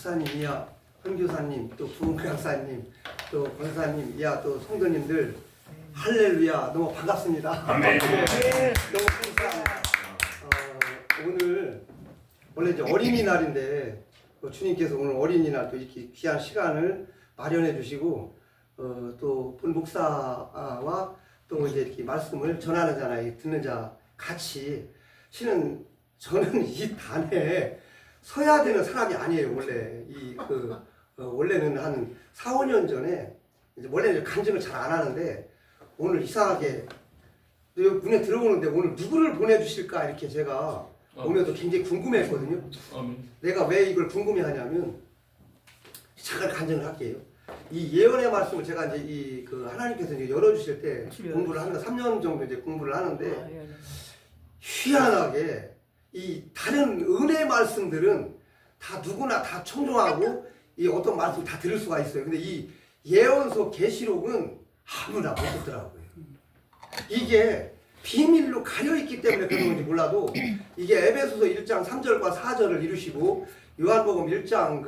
목사님이야, 헌교사님, 또 부목양사님, 또 권사님, 이야 또 성도님들 할렐루야 너무 반갑습니다. 아멘. 네, 너무 감사합니다. 오늘 원래 이제 어린이날인데 주님께서 오늘 어린이날 또 이렇게 귀한 시간을 마련해 주시고 또 본 목사와 또 이제 이렇게 말씀을 전하는 자나 듣는 자 같이 실은 저는 이 단에 서야 되는 사람이 아니에요. 원래 원래는 한 4, 5년 전에 이제 원래는 간증을 잘 안 하는데 오늘 이상하게 문에 들어오는데 오늘 누구를 보내주실까 이렇게 제가 오면서 굉장히 궁금해했거든요. 내가 왜 이걸 궁금해하냐면 잠깐 간증을 할게요. 이 예언의 말씀을 제가 이제 하나님께서 이제 열어주실 때 공부를 합니다. 3년 정도 이제 공부를 하는데 희한하게 이 다른 은혜 말씀들은 다 누구나 다 청종하고 이 어떤 말씀 다 들을 수가 있어요. 근데 이 예언서 계시록은 아무나 못 듣더라고요. 이게 비밀로 가려있기 때문에 그런 건지 몰라도 이게 에베소서 1장 3절과 4절을 이루시고 요한복음 1장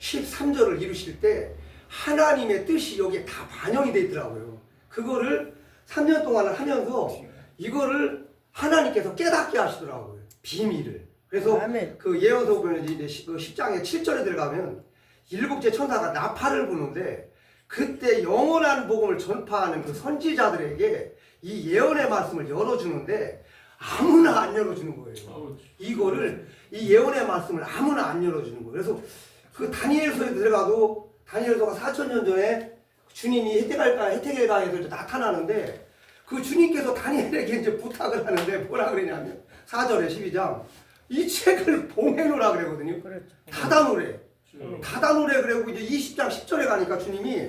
13절을 이루실 때 하나님의 뜻이 여기에 다 반영이 되어 있더라고요. 그거를 3년 동안 하면서 이거를 하나님께서 깨닫게 하시더라고요. 비밀을. 그래서 그 예언서 보면 이제 10장의 7절에 들어가면 7째 천사가 나팔을 부는데 그때 영원한 복음을 전파하는 그 선지자들에게 이 예언의 말씀을 열어주는데 아무나 안 열어주는 거예요. 이거를 이 예언의 말씀을 아무나 안 열어주는 거예요. 그래서 그 다니엘서에 들어가도 다니엘서가 4,000년 전에 주님이 혜택의 강에서 나타나는데 그 주님께서 다니엘에게 이제 부탁을 하는데 뭐라 그러냐면 4절에 12장 이 책을 봉해놓으라 그러거든요. 닫아놓으래. 닫아놓으래 그러고 이제 20장 10절에 가니까 주님이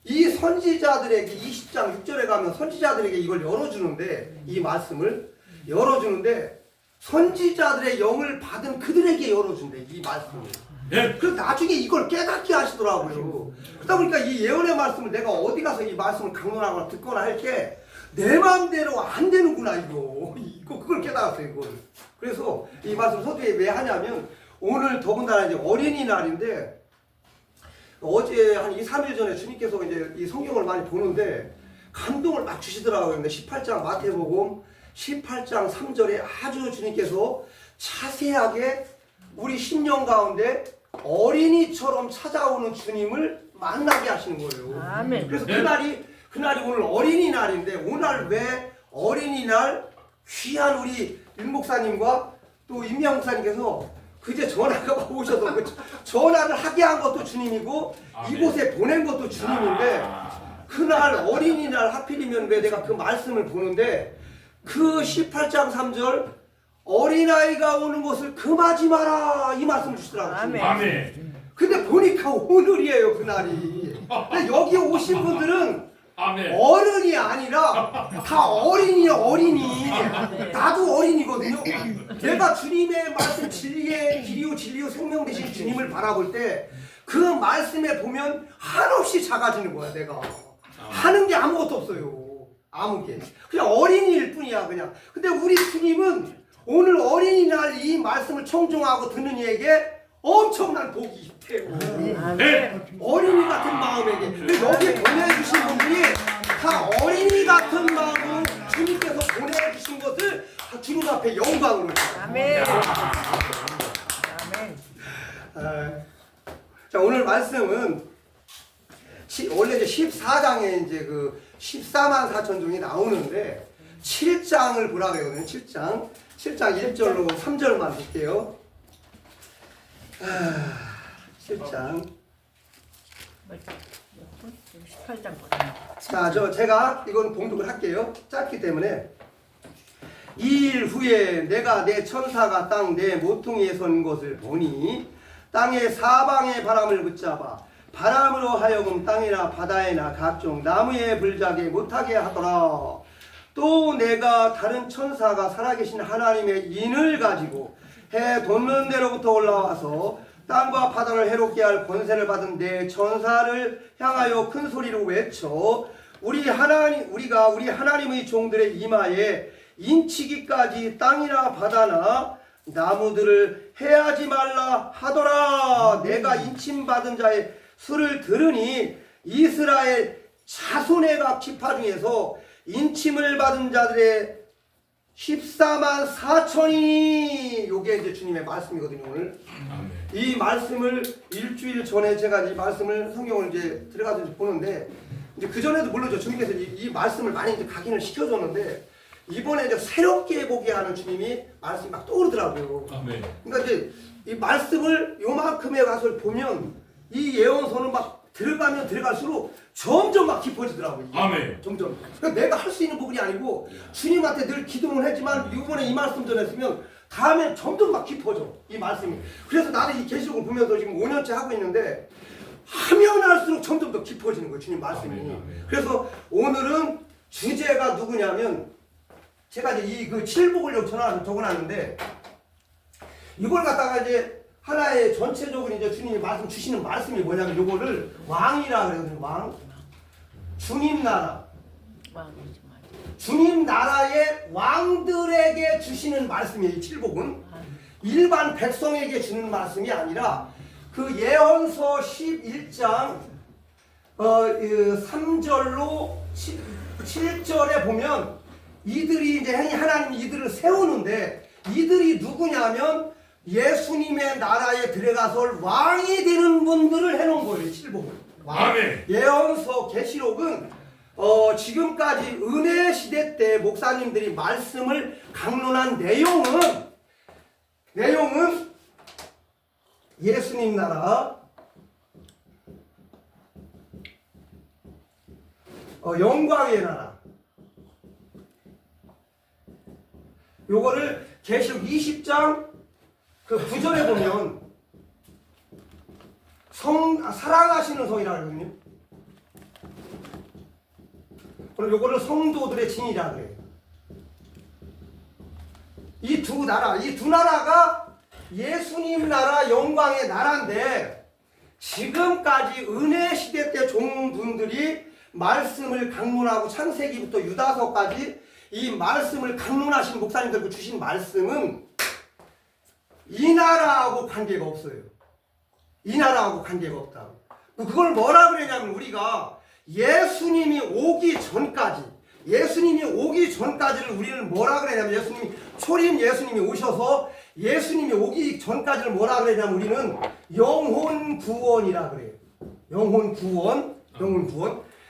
이 선지자들에게 20장 6절에 가면 선지자들에게 이걸 열어주는데 이 말씀을 열어주는데 선지자들의 영을 받은 그들에게 열어준대 이 말씀을. 그래서 나중에 이걸 깨닫게 하시더라고요. 그러다 보니까 이 예언의 말씀을 내가 어디 가서 이 말씀을 강론하거나 듣거나 할 게 내 마음대로 안 되는구나 그걸 깨달았어요. 이걸. 그래서 이 말씀 서두에 왜 하냐면 오늘 더군다나 이제 어린이날인데 어제 한 2, 3일 전에 주님께서 이제 이 성경을 많이 보는데 감동을 막 주시더라고요. 근데 18장 마태복음 18장 3절에 아주 주님께서 자세하게 우리 심령 가운데 어린이처럼 찾아오는 주님을 만나게 하시는 거예요. 아멘. 그래서 그날이 오늘 어린이날인데 오늘 왜 어린이날 귀한 우리 윤 목사님과 또 임미양 목사님께서 그제 전화가 오셔서 전화를 하게 한 것도 주님이고 이곳에 보낸 것도 주님인데 그날 어린이날 하필이면 왜 내가 그 말씀을 보는데 그 18장 3절 어린아이가 오는 것을 금하지 마라 이 말씀을 주시더라고요. 아멘. 근데 보니까 오늘이에요 그날이. 근데 여기 오신 분들은 아멘. 어른이 아니라 다 어린이. 나도 어린이거든요. 내가 주님의 말씀 진리의 길이요 생명 되신 주님을 바라볼 때 그 말씀에 보면 한없이 작아지는 거야 내가. 하는 게 아무것도 없어요. 아무 게. 그냥 어린이일 뿐이야 그냥. 근데 우리 주님은 오늘 어린이날 이 말씀을 청중하고 듣는 이에게 엄청난 복이 있대요. 어린이 같은 마음에게. 근데 여기 보내주신 분들이 다 어린이 같은 마음으로 주님께서 보내주신 것을 주님 앞에 영광으로. 아멘. 자, 오늘 말씀은 원래 이제 14장에 이제 14만 4천 종이 나오는데 7장을 보라 그러거든요. 7장 1절로 3절만 볼게요. 7장. 18장. 자, 제가 이건 봉독을 할게요. 짧기 때문에. 2일 후에 내가 내 천사가 땅 내 모퉁이에 선 것을 보니 땅의 사방의 바람을 붙잡아 바람으로 하여금 땅이나 바다에나 각종 나무에 불자게 못하게 하더라. 또 내가 다른 천사가 살아계신 하나님의 인을 가지고 해 돋는 데로부터 올라와서 땅과 바다를 해롭게 할 권세를 받은 내 천사를 향하여 큰 소리로 외쳐 우리가 우리 하나님의 종들의 이마에 인치기까지 땅이나 바다나 나무들을 해하지 말라 하더라. 내가 인침받은 자의 수를 들으니 이스라엘 자손의 각 지파 중에서 인침을 받은 자들의 14만 4천이 요게 이제 주님의 말씀이거든요. 오늘 이 말씀을 일주일 전에 제가 이 말씀을 성경을 이제 들어가서 이제 보는데 이제 그 전에도 물론 주님께서 이 말씀을 많이 이제 각인을 시켜줬는데 이번에 이제 새롭게 보게 하는 주님이 말씀이 막 떠오르더라고요. 그러니까 이제 이 말씀을 요만큼의 가서 보면 이 예언서는 막 들어가면 들어갈수록 점점 막 깊어지더라고요. 아멘. 점점. 그러니까 내가 할 수 있는 부분이 아니고 주님한테 늘 기도는 했지만 이번에 이 말씀 전했으면 다음에 점점 막 깊어져 이 말씀이. 그래서 나는 이 계시록을 보면서 지금 5년째 하고 있는데 하면 할수록 점점 더 깊어지는 거예요. 주님 말씀이. 아멘. 그래서 오늘은 주제가 누구냐면 제가 이제 이 그 칠복을 여기 적어놨는데 이걸 갖다가 이제 하나의 전체적으로 이제 주님이 말씀 주시는 말씀이 뭐냐면 요거를 왕이라 그러거든요. 왕. 주님 나라. 주님 나라의 왕들에게 주시는 말씀이에요. 이 칠복은 일반 백성에게 주는 말씀이 아니라 그 예언서 11장 3절로 7절에 보면 이들이 이제 하나님이 이들을 세우는데 이들이 누구냐면 예수님의 나라에 들어가서 왕이 되는 분들을 해놓은 거예요. 칠복은. 아멘. 예언서 계시록은 지금까지 은혜 시대 때 목사님들이 말씀을 강론한 내용은 예수님 나라, 영광의 나라. 요거를 계시록 20장 그 9절에 보면 사랑하시는 성이라 그러거든요. 그럼 요거를 성도들의 진이라 그래요. 이 두 나라가 예수님 나라 영광의 나라인데 지금까지 은혜 시대 때 종분들이 말씀을 강론하고 창세기부터 유다서까지 이 말씀을 강론하신 목사님들 주신 말씀은 이 나라하고 관계가 없어요. 이 나라하고 관계가 없다. 그걸 뭐라 그러냐면 우리가 예수님이 오기 전까지를 우리는 뭐라 그러냐면 예수님이 오셔서 예수님이 오기 전까지를 뭐라 그러냐면 우리는 영혼 구원이라 그래요. 영혼 구원.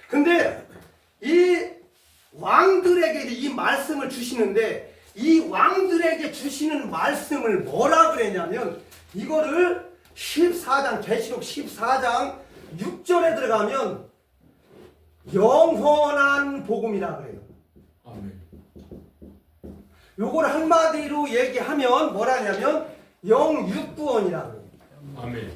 근데 이 왕들에게 이 말씀을 주시는데 이 왕들에게 주시는 말씀을 뭐라 그랬냐면 이거를 14장 계시록 14장 6절에 들어가면 영원한 복음이라 그래요. 아멘. 요걸 한마디로 얘기하면 뭐라냐면 영육구원이라 그래요. 아멘.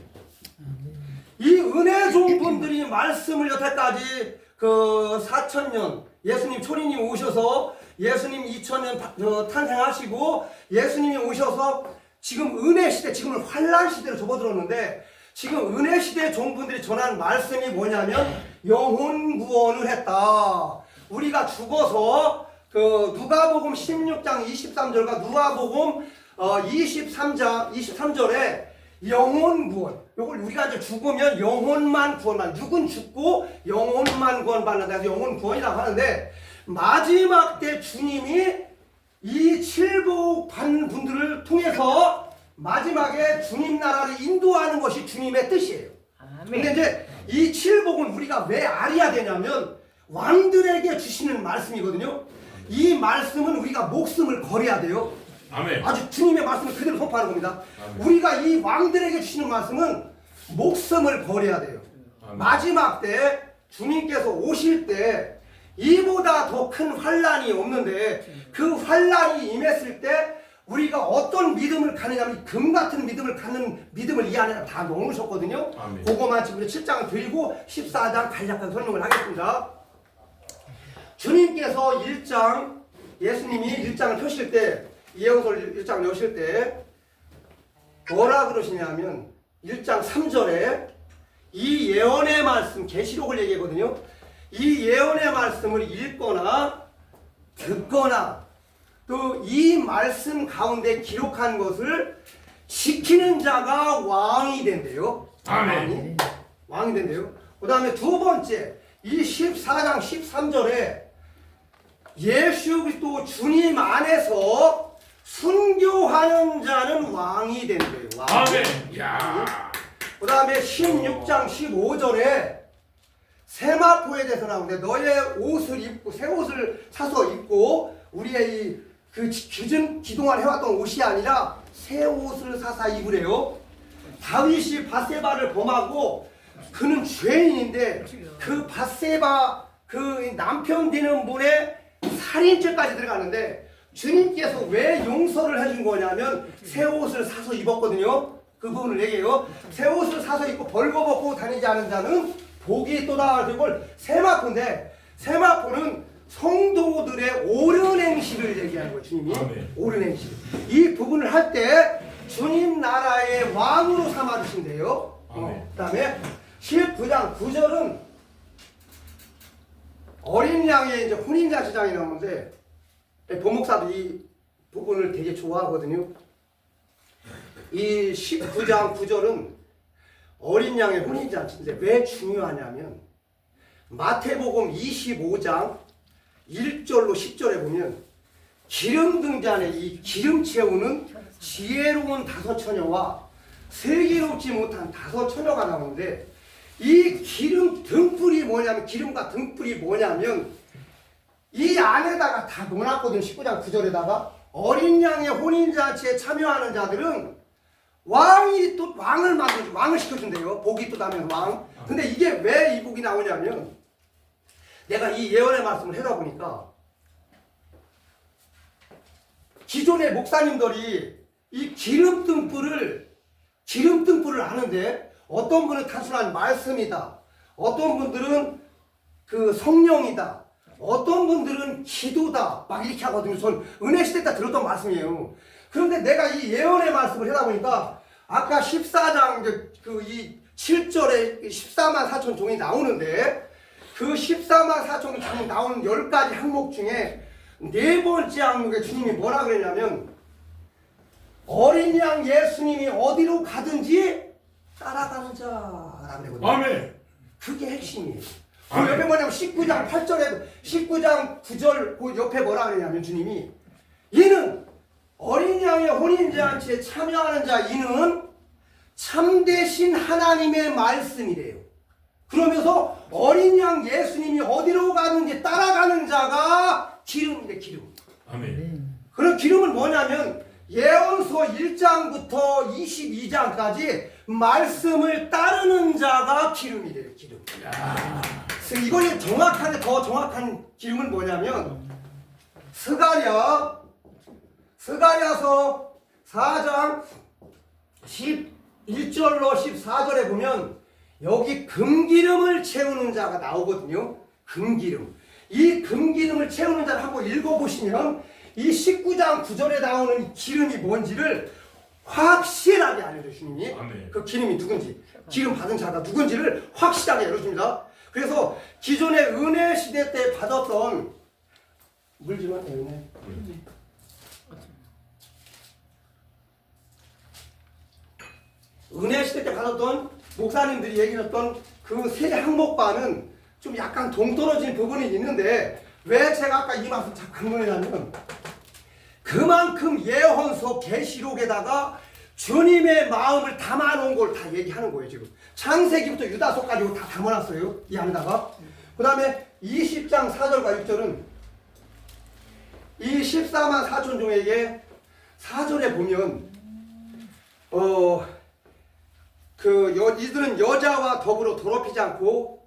이 은혜 좋은 분들이 말씀을 여태까지 그 4,000년 예수님 초림이 오셔서 예수님 2000년 탄생하시고 예수님이 오셔서 지금 은혜 시대, 지금은 환란 시대로 접어들었는데 지금 은혜 시대 종분들이 전하는 말씀이 뭐냐면 영혼 구원을 했다. 우리가 죽어서 그 누가복음 16장 23절과 누가복음 23절에 영혼 구원. 요걸 우리가 이제 죽으면 영혼만 구원받는, 육은 죽고 영혼만 구원받는다 해서 영혼 구원이라고 하는데 마지막 때 주님이 이 칠복 받는 분들을 통해서 마지막에 주님 나라를 인도하는 것이 주님의 뜻이에요. 근데 이제 이 칠복은 우리가 왜 알아야 되냐면 왕들에게 주시는 말씀이거든요. 이 말씀은 우리가 목숨을 걸어야 돼요. 아멘. 아주 주님의 말씀을 그대로 선포하는 겁니다. 아멘. 우리가 이 왕들에게 주시는 말씀은 목숨을 걸어야 돼요. 아멘. 마지막 때 주님께서 오실 때 이보다 더 큰 환란이 없는데 그 환란이 임했을 때 우리가 어떤 믿음을 가느냐면 금 같은 믿음을 갖는 믿음을 이 안에 다 넣어놓으셨거든요. 아멘. 그거만 지금 7장을 드리고 14장 간략한 설명을 하겠습니다. 주님께서 예수님이 1장을 펴실 때 예언서를 1장을 여실 때 뭐라 그러시냐면 1장 3절에 이 예언의 말씀 계시록을 얘기하거든요. 이 예언의 말씀을 읽거나 듣거나 그 이 말씀 가운데 기록한 것을 지키는 자가 왕이 된대요. 아멘. 왕이 된대요. 그 다음에 두 번째, 이 14장 13절에 예수 그리스도 주님 안에서 순교하는 자는 왕이 된대요. 왕. 아멘. 야. 그 다음에 16장 15절에 세마포에 대해서 나오는데 너의 옷을 입고 새 옷을 사서 입고 우리의 그 그동안 해왔던 옷이 아니라 새 옷을 사서 입으래요. 다윗이 밧세바를 범하고 그는 죄인인데 그 밧세바 그 남편 되는 분의 살인죄까지 들어가는데 주님께서 왜 용서를 해준 거냐면 새 옷을 사서 입었거든요. 그 부분을 얘기해요. 새 옷을 사서 입고 벌거벗고 다니지 않은 자는 복이 있도다. 그걸 세마포인데 세마포는 성도들의 옳은 행실을 얘기하는 거예요. 주님이 아멘. 옳은 행실. 이 부분을 할 때 주님 나라의 왕으로 삼아주신대요. 아멘. 그 다음에 19장 9절은 어린 양의 이제 혼인잔치장이 나오는데 본목사도 이 부분을 되게 좋아하거든요. 이 19장 9절은 어린 양의 혼인잔치인데 왜 중요하냐면 마태복음 25장 1절로 10절에 보면 기름 등잔에 이 기름 채우는 지혜로운 다섯 처녀와 슬기롭지 못한 다섯 처녀가 나오는데 이 기름 등불이 뭐냐면 기름과 등불이 뭐냐면 이 안에다가 다 넣어놨거든. 19장 9절에다가 어린 양의 혼인잔치에 참여하는 자들은 왕이 또 왕을 만들고 왕을 시켜준대요. 복이 또 나면 왕. 근데 이게 왜 이 복이 나오냐면 내가 이 예언의 말씀을 하다 보니까 기존의 목사님들이 이 기름 등불을 아는데 어떤 분은 단순한 말씀이다. 어떤 분들은 그 성령이다. 어떤 분들은 기도다. 막 이렇게 하거든요. 전 은혜 시대 때 들었던 말씀이에요. 그런데 내가 이 예언의 말씀을 하다 보니까 아까 14장 이 7절에 14만 4천 종이 나오는데 그 14만 4천 종이 나오는 10가지 항목 중에 네 번째 항목에 주님이 뭐라 그랬냐면 어린 양 예수님이 어디로 가든지 따라가는 자라고 그러거든요. 아멘. 그게 핵심이에요. 그 아멘. 옆에 뭐냐면 19장 8절에 19장 9절 그 옆에 뭐라 그러냐면 주님이 이는 어린 양의 혼인잔치에 참여하는 자 이는 참되신 하나님의 말씀이래요. 그러면서 어린 양 예수님이 어디로 가는지 따라가는 자가 기름이래. 기름. 아멘. 그런 기름은 뭐냐면 예언서 1장부터 22장까지 말씀을 따르는 자가 기름이래요. 기름. 그래서 이걸 정확하게 더 정확한 기름은 뭐냐면 스가랴서 4장 11절로 14절에 보면 여기 금기름을 채우는 자가 나오거든요. 금기름. 이 금기름을 채우는 자를 한번 읽어보시면 이 19장 9절에 나오는 이 기름이 뭔지를 확실하게 알려주시니 아멘. 그 기름이 누군지 기름 받은 자가 누군지를 확실하게 알려줍니다. 그래서 기존의 은혜 시대 때 받았던 물지만 은혜 은혜 시대 때 받았던 목사님들이 얘기했던 그 세 항목과는 좀 약간 동떨어진 부분이 있는데 왜 제가 아까 이 말씀 자꾸 강조했냐면 그만큼 예언서 계시록에다가 주님의 마음을 담아놓은 걸 다 얘기하는 거예요. 지금 창세기부터 유다서까지 다 담아놨어요. 이 안에다가. 그 다음에 20장 4절과 6절은 이 14만 4천 종에게 4절에 보면 이들은 여자와 더불어 더럽히지 않고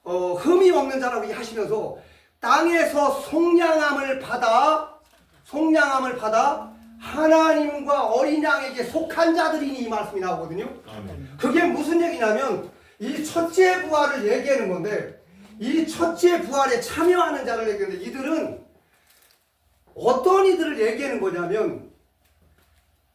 흠이 없는 자라고 하시면서 땅에서 속량함을 받아 하나님과 어린 양에게 속한 자들이니 이 말씀이 나오거든요. 아멘. 그게 무슨 얘기냐면 이 첫째 부활을 얘기하는 건데 이 첫째 부활에 참여하는 자를 얘기하는데 이들은 어떤 이들을 얘기하는 거냐면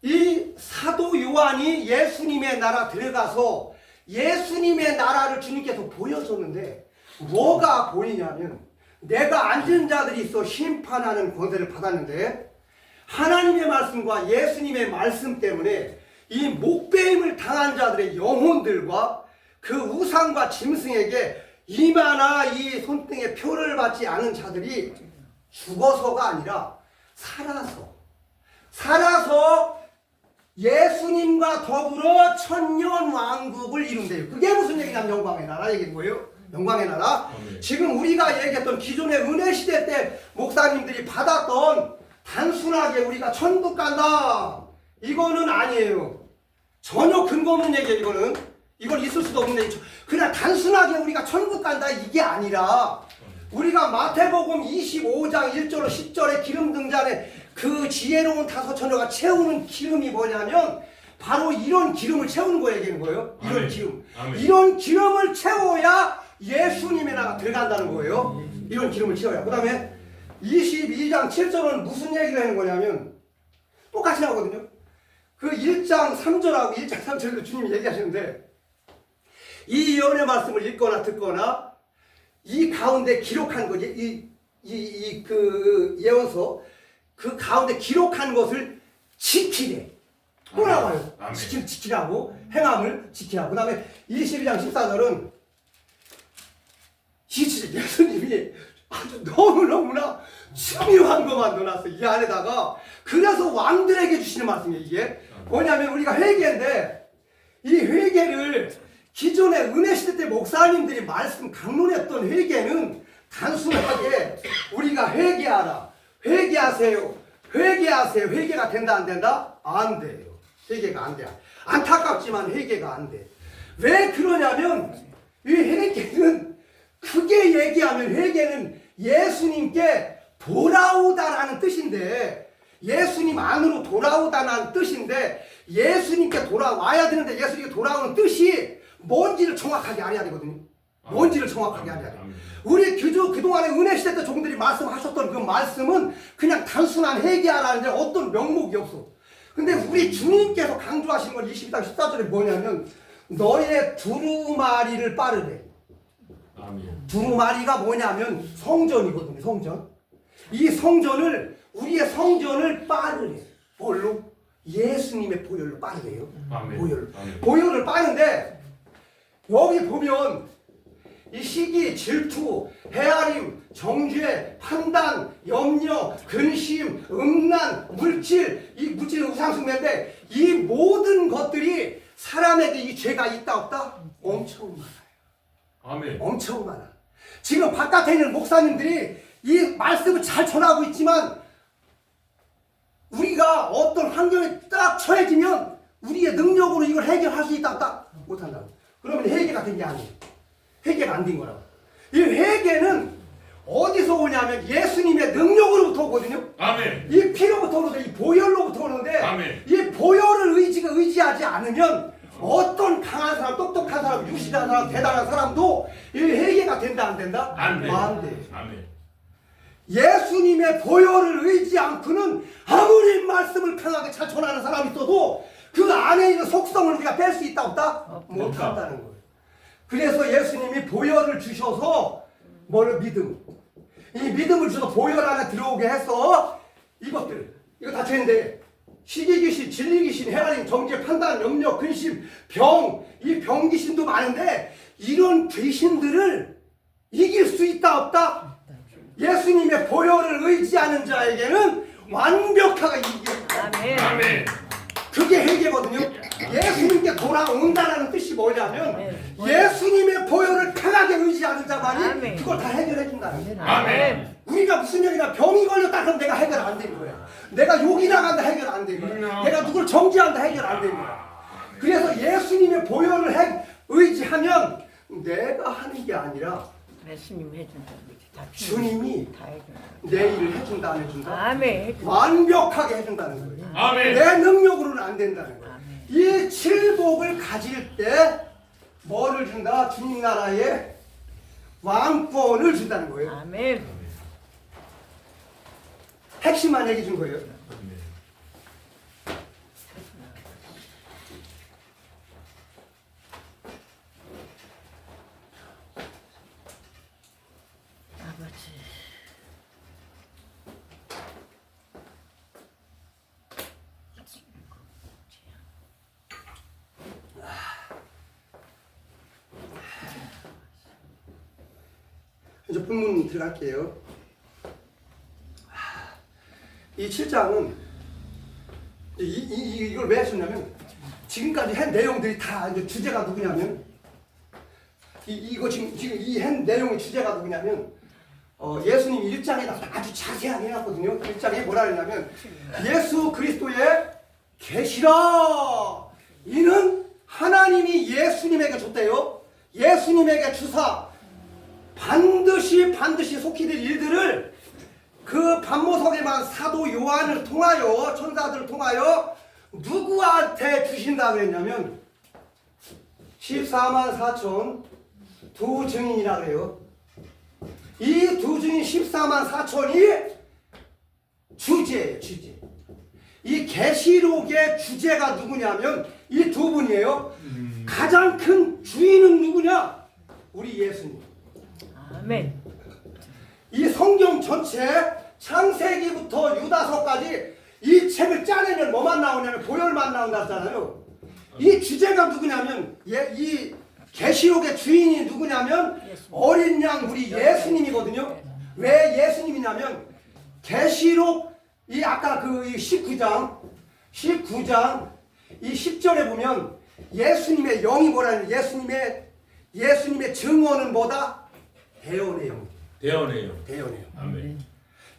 이 사도 요한이 예수님의 나라 들어가서 예수님의 나라를 주님께서 보여줬는데 뭐가 보이냐면 내가 앉은 자들이 있어 심판하는 권세를 받았는데 하나님의 말씀과 예수님의 말씀 때문에 이 목배임을 당한 자들의 영혼들과 그 우상과 짐승에게 이마나 이 손등에 표를 받지 않은 자들이 죽어서가 아니라 살아서 예수님과 더불어 천년 왕국을 이룬대요. 그게 무슨 얘기냐면 영광의 나라 얘기인 거예요. 영광의 나라. 지금 우리가 얘기했던 기존의 은혜 시대 때 목사님들이 받았던 단순하게 우리가 천국 간다 이거는 아니에요. 전혀 근거 없는 얘기예요. 이건 있을 수도 없는 얘기. 그냥 단순하게 우리가 천국 간다 이게 아니라 우리가 마태복음 25장 1절로 10절에 기름 등잔에 그 지혜로운 다섯 처녀가 채우는 기름이 뭐냐면 바로 이런 기름을 채우는 거 얘기하는 거예요. 이런 아멘. 기름. 아멘. 이런 기름을 채워야 예수님의 나라가 들어간다는 거예요. 이런 기름을 채워야. 그 다음에 22장 7절은 무슨 얘기를 하는 거냐면 똑같이 나오거든요. 그 1장 3절하고 1장 3절도 주님이 얘기하시는데 이 예언의 말씀을 읽거나 듣거나 이 가운데 기록한 거지 그 예언서 그 가운데 기록한 것을 지키래. 또 나와요. 지키라고 행함을 지키라고. 그 다음에 22장 14절은 예수님이 아주 너무나 중요한 것만 넣어놨어. 이 안에다가. 그래서 왕들에게 주시는 말씀이에요. 이게 뭐냐면 우리가 회개인데 이 회개를 기존의 은혜 시대 때 목사님들이 말씀 강론했던 회개는 단순하게 우리가 회개하라, 회개하세요, 회개가 된다 안 된다? 안 돼요. 회개가 안 돼. 안타깝지만 회개가 안 돼. 왜 그러냐면 이 회개는 크게 얘기하면 회개는 예수님께 돌아오다라는 뜻인데 예수님 안으로 돌아오다라는 뜻인데 예수님께 돌아와야 되는데 예수님께 돌아오는 뜻이 뭔지를 정확하게 알아야 되거든요. 뭔지를 정확하게 알아야 돼. 우리 그동안에 은혜 시대 때 종들이 말씀하셨던 그 말씀은 그냥 단순한 회개하라는데 어떤 명목이 없어. 근데 우리 주님께서 강조하신 건 22장 14절에 뭐냐면 너의 두루마리를 빠르래. 두루마리가 뭐냐면 성전이거든요. 성전. 이 성전을 우리의 성전을 빠르래. 뭘로? 예수님의 보혈로 빠르래요. 보혈을 빠는데 여기 보면 이 시기, 질투, 헤아림, 정죄, 판단, 염려, 근심, 음란, 물질, 이 물질은 우상숭배인데 이 모든 것들이 사람에게 이 죄가 있다 없다? 엄청 많아요. 아멘. 엄청 많아. 지금 바깥에 있는 목사님들이 이 말씀을 잘 전하고 있지만 우리가 어떤 환경에 딱 처해지면 우리의 능력으로 이걸 해결할 수 있다 없다? 못한다. 그러면 회개가 된 게 아니에요. 회개가 안 된 거라고. 이 회개는 어디서 오냐면 예수님의 능력으로부터 오거든요. 아멘. 이 피로부터 오는데 이 보혈로부터 오는데 아멘. 이 보혈을 의지하지 않으면 어떤 강한 사람, 똑똑한 사람, 유식한 사람, 대단한 사람도 이 회개가 된다 안 된다? 안 돼. 안 돼. 아멘. 예수님의 보혈을 의지 않고는 아무리 말씀을 편하게 잘 전하는 사람이 있어도 그 안에 있는 속성을 우리가 뺄 수 있다 없다? 못한다는 거예요. 그래서 예수님이 보혈을 주셔서 뭐를 믿음. 이 믿음을 주셔서 보혈 안에 들어오게 해서 이것들 이거 다 죄인데 시기귀신, 진리귀신, 헤아림, 정죄, 판단, 염려, 근심, 병, 이 병귀신도 많은데 이런 귀신들을 이길 수 있다 없다? 예수님의 보혈을 의지하는 자에게는 완벽하게 이겨요. 아멘. 아멘. 그게 회개거든요. 예수님께 돌아온다라는 뜻이 뭐냐면 예수님의 보혈을 강하게 의지하는 자만이 아멘. 그걸 다 해결해 준다는 거예요. 아멘. 우리가 무슨 얘기냐 병이 걸렸다 그럼 내가 해결 안 되는 거야. 내가 욕이 나간다 해결 안 되는 거야. 내가 누구를 정죄한다 해결 안 되는 거야. 그래서 예수님의 보혈을 의지하면 내가 하는 게 아니라 예수님 해준다. 다 주님이 다 해준다. 내 일을 해준다 안 해준다? 아멘. 해준다. 완벽하게 해준다는 거예요. 아멘. 내 능력으로는 안 된다는 거예요. 아멘. 이 칠복을 가질 때 뭐를 준다? 주님 나라의 왕권을 준다는 거예요. 아멘. 핵심만 얘기 준 거예요. 아버지. 이제 본문 들어갈게요. 이 7장은 이걸 왜 하셨냐면 지금까지 한 내용들이 다 이제 주제가 누구냐면 이거 지금 이 한 내용의 주제가 누구냐면 예수님 1장에 아주 자세하게 해놨거든요. 1장에 뭐라 그러냐면 예수 그리스도의 계시라 이는 하나님이 예수님에게 줬대요. 예수님에게 주사 반드시 속히 될 일들을 그 반모석에만 사도 요한을 통하여 천사들을 통하여 누구한테 주신다 그랬냐면 14만 4천 두 증인이라 그래요. 이 두 증인 14만 4천이 주제예요. 주제. 이 계시록의 주제가 누구냐면 이 두 분이에요. 가장 큰 주인은 누구냐? 우리 예수님. 아멘. 이 성경 전체 창세기부터 유다서까지 이 책을 짜내면 뭐만 나오냐면 보혈만 나온다 했잖아요. 이 주제가 누구냐면 이 계시록의 주인이 누구냐면 어린 양 우리 예수님이거든요. 왜 예수님이냐면 계시록 이 아까 그 19장 이 10절에 보면 예수님의 영이 뭐라는 예수님의 증언은 뭐다? 대언해요. 대언해요. 아멘.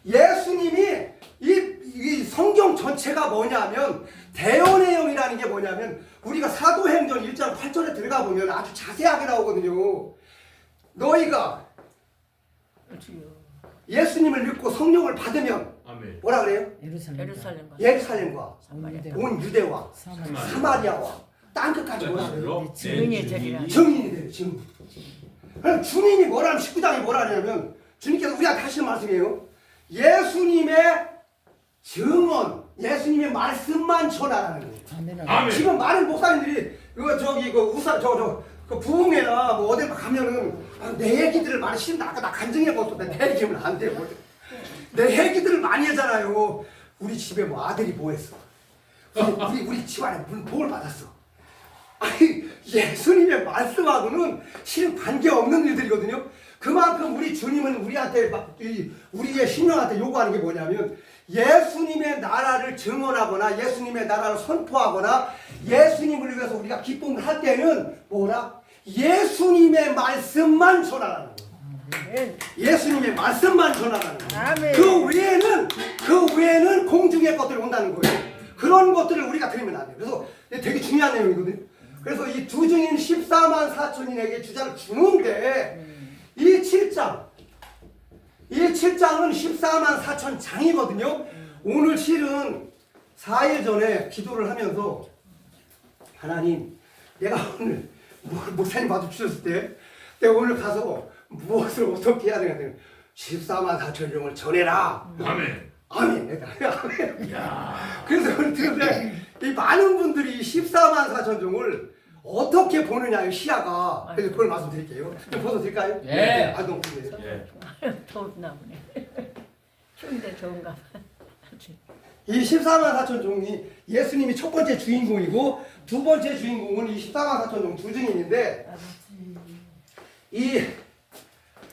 예수님이 이 성경 전체가 뭐냐면 대언해용이라는 게 뭐냐면 우리가 사도행전 1장 8절에 들어가 보면 아주 자세하게 나오거든요. 너희가 예수님을 믿고 성령을 받으면 아멘. 뭐라 그래요? 예루살렘과 온 유대와 사마리아와 땅끝까지 뭐라 그래요? 증인이 되리라. 증인이 돼요. 증인. 그럼 주님이 뭐라는 19장이 뭐라 하냐면 주님께서 우리한테 하시는 말씀이에요. 예수님의 증언, 예수님의 말씀만 전하라는 거예요. 아멘. 지금 많은 목사님들이 그 부흥회나 뭐 어디 가면은 내 얘기들을 많이 신다. 아까 나 간증해 봤었는데 내 얘기는 안 돼요. 내 얘기들을 많이 하잖아요. 우리 집에 뭐 아들이 뭐 했어? 우리 집안에 무슨 복을 받았어. 아니 예수님의 말씀하고는 실은 관계없는 일들이거든요. 그만큼 우리 주님은 우리한테 우리의 신령한테 요구하는 게 뭐냐면 예수님의 나라를 증언하거나 예수님의 나라를 선포하거나 예수님을 위해서 우리가 기쁨을 할 때는 뭐라? 예수님의 말씀만 전하라는 거예요. 예수님의 말씀만 전하라는 거예요. 그 외에는 공중의 것들이 온다는 거예요. 그런 것들을 우리가 들으면 안 돼요. 그래서 되게 중요한 내용이거든요. 그래서 이 두 증인 14만 4천인에게 주자를 주는데 이 7장은 14만 4천 장이거든요. 오늘 실은 4일 전에 기도를 하면서 하나님 내가 오늘 목사님 마주치셨을 때 내가 오늘 가서 무엇을 어떻게 해야 되냐 14만 4천 종을 전해라. 아멘. 아멘. 그래서 오늘 들은데 이 많은 분들이 14만 4천 종을 어떻게 보느냐의 시야가 그래서 그걸 말씀드릴게요. 좀 벗어드릴까요? 예. 아 너무 좋네요. 예. 더웠나 보네. 추운데 더운가 봐. 이 14만 4천 종이 예수님이 첫 번째 주인공이고 두 번째 주인공은 이 14만 4천 종 두 증인인데 이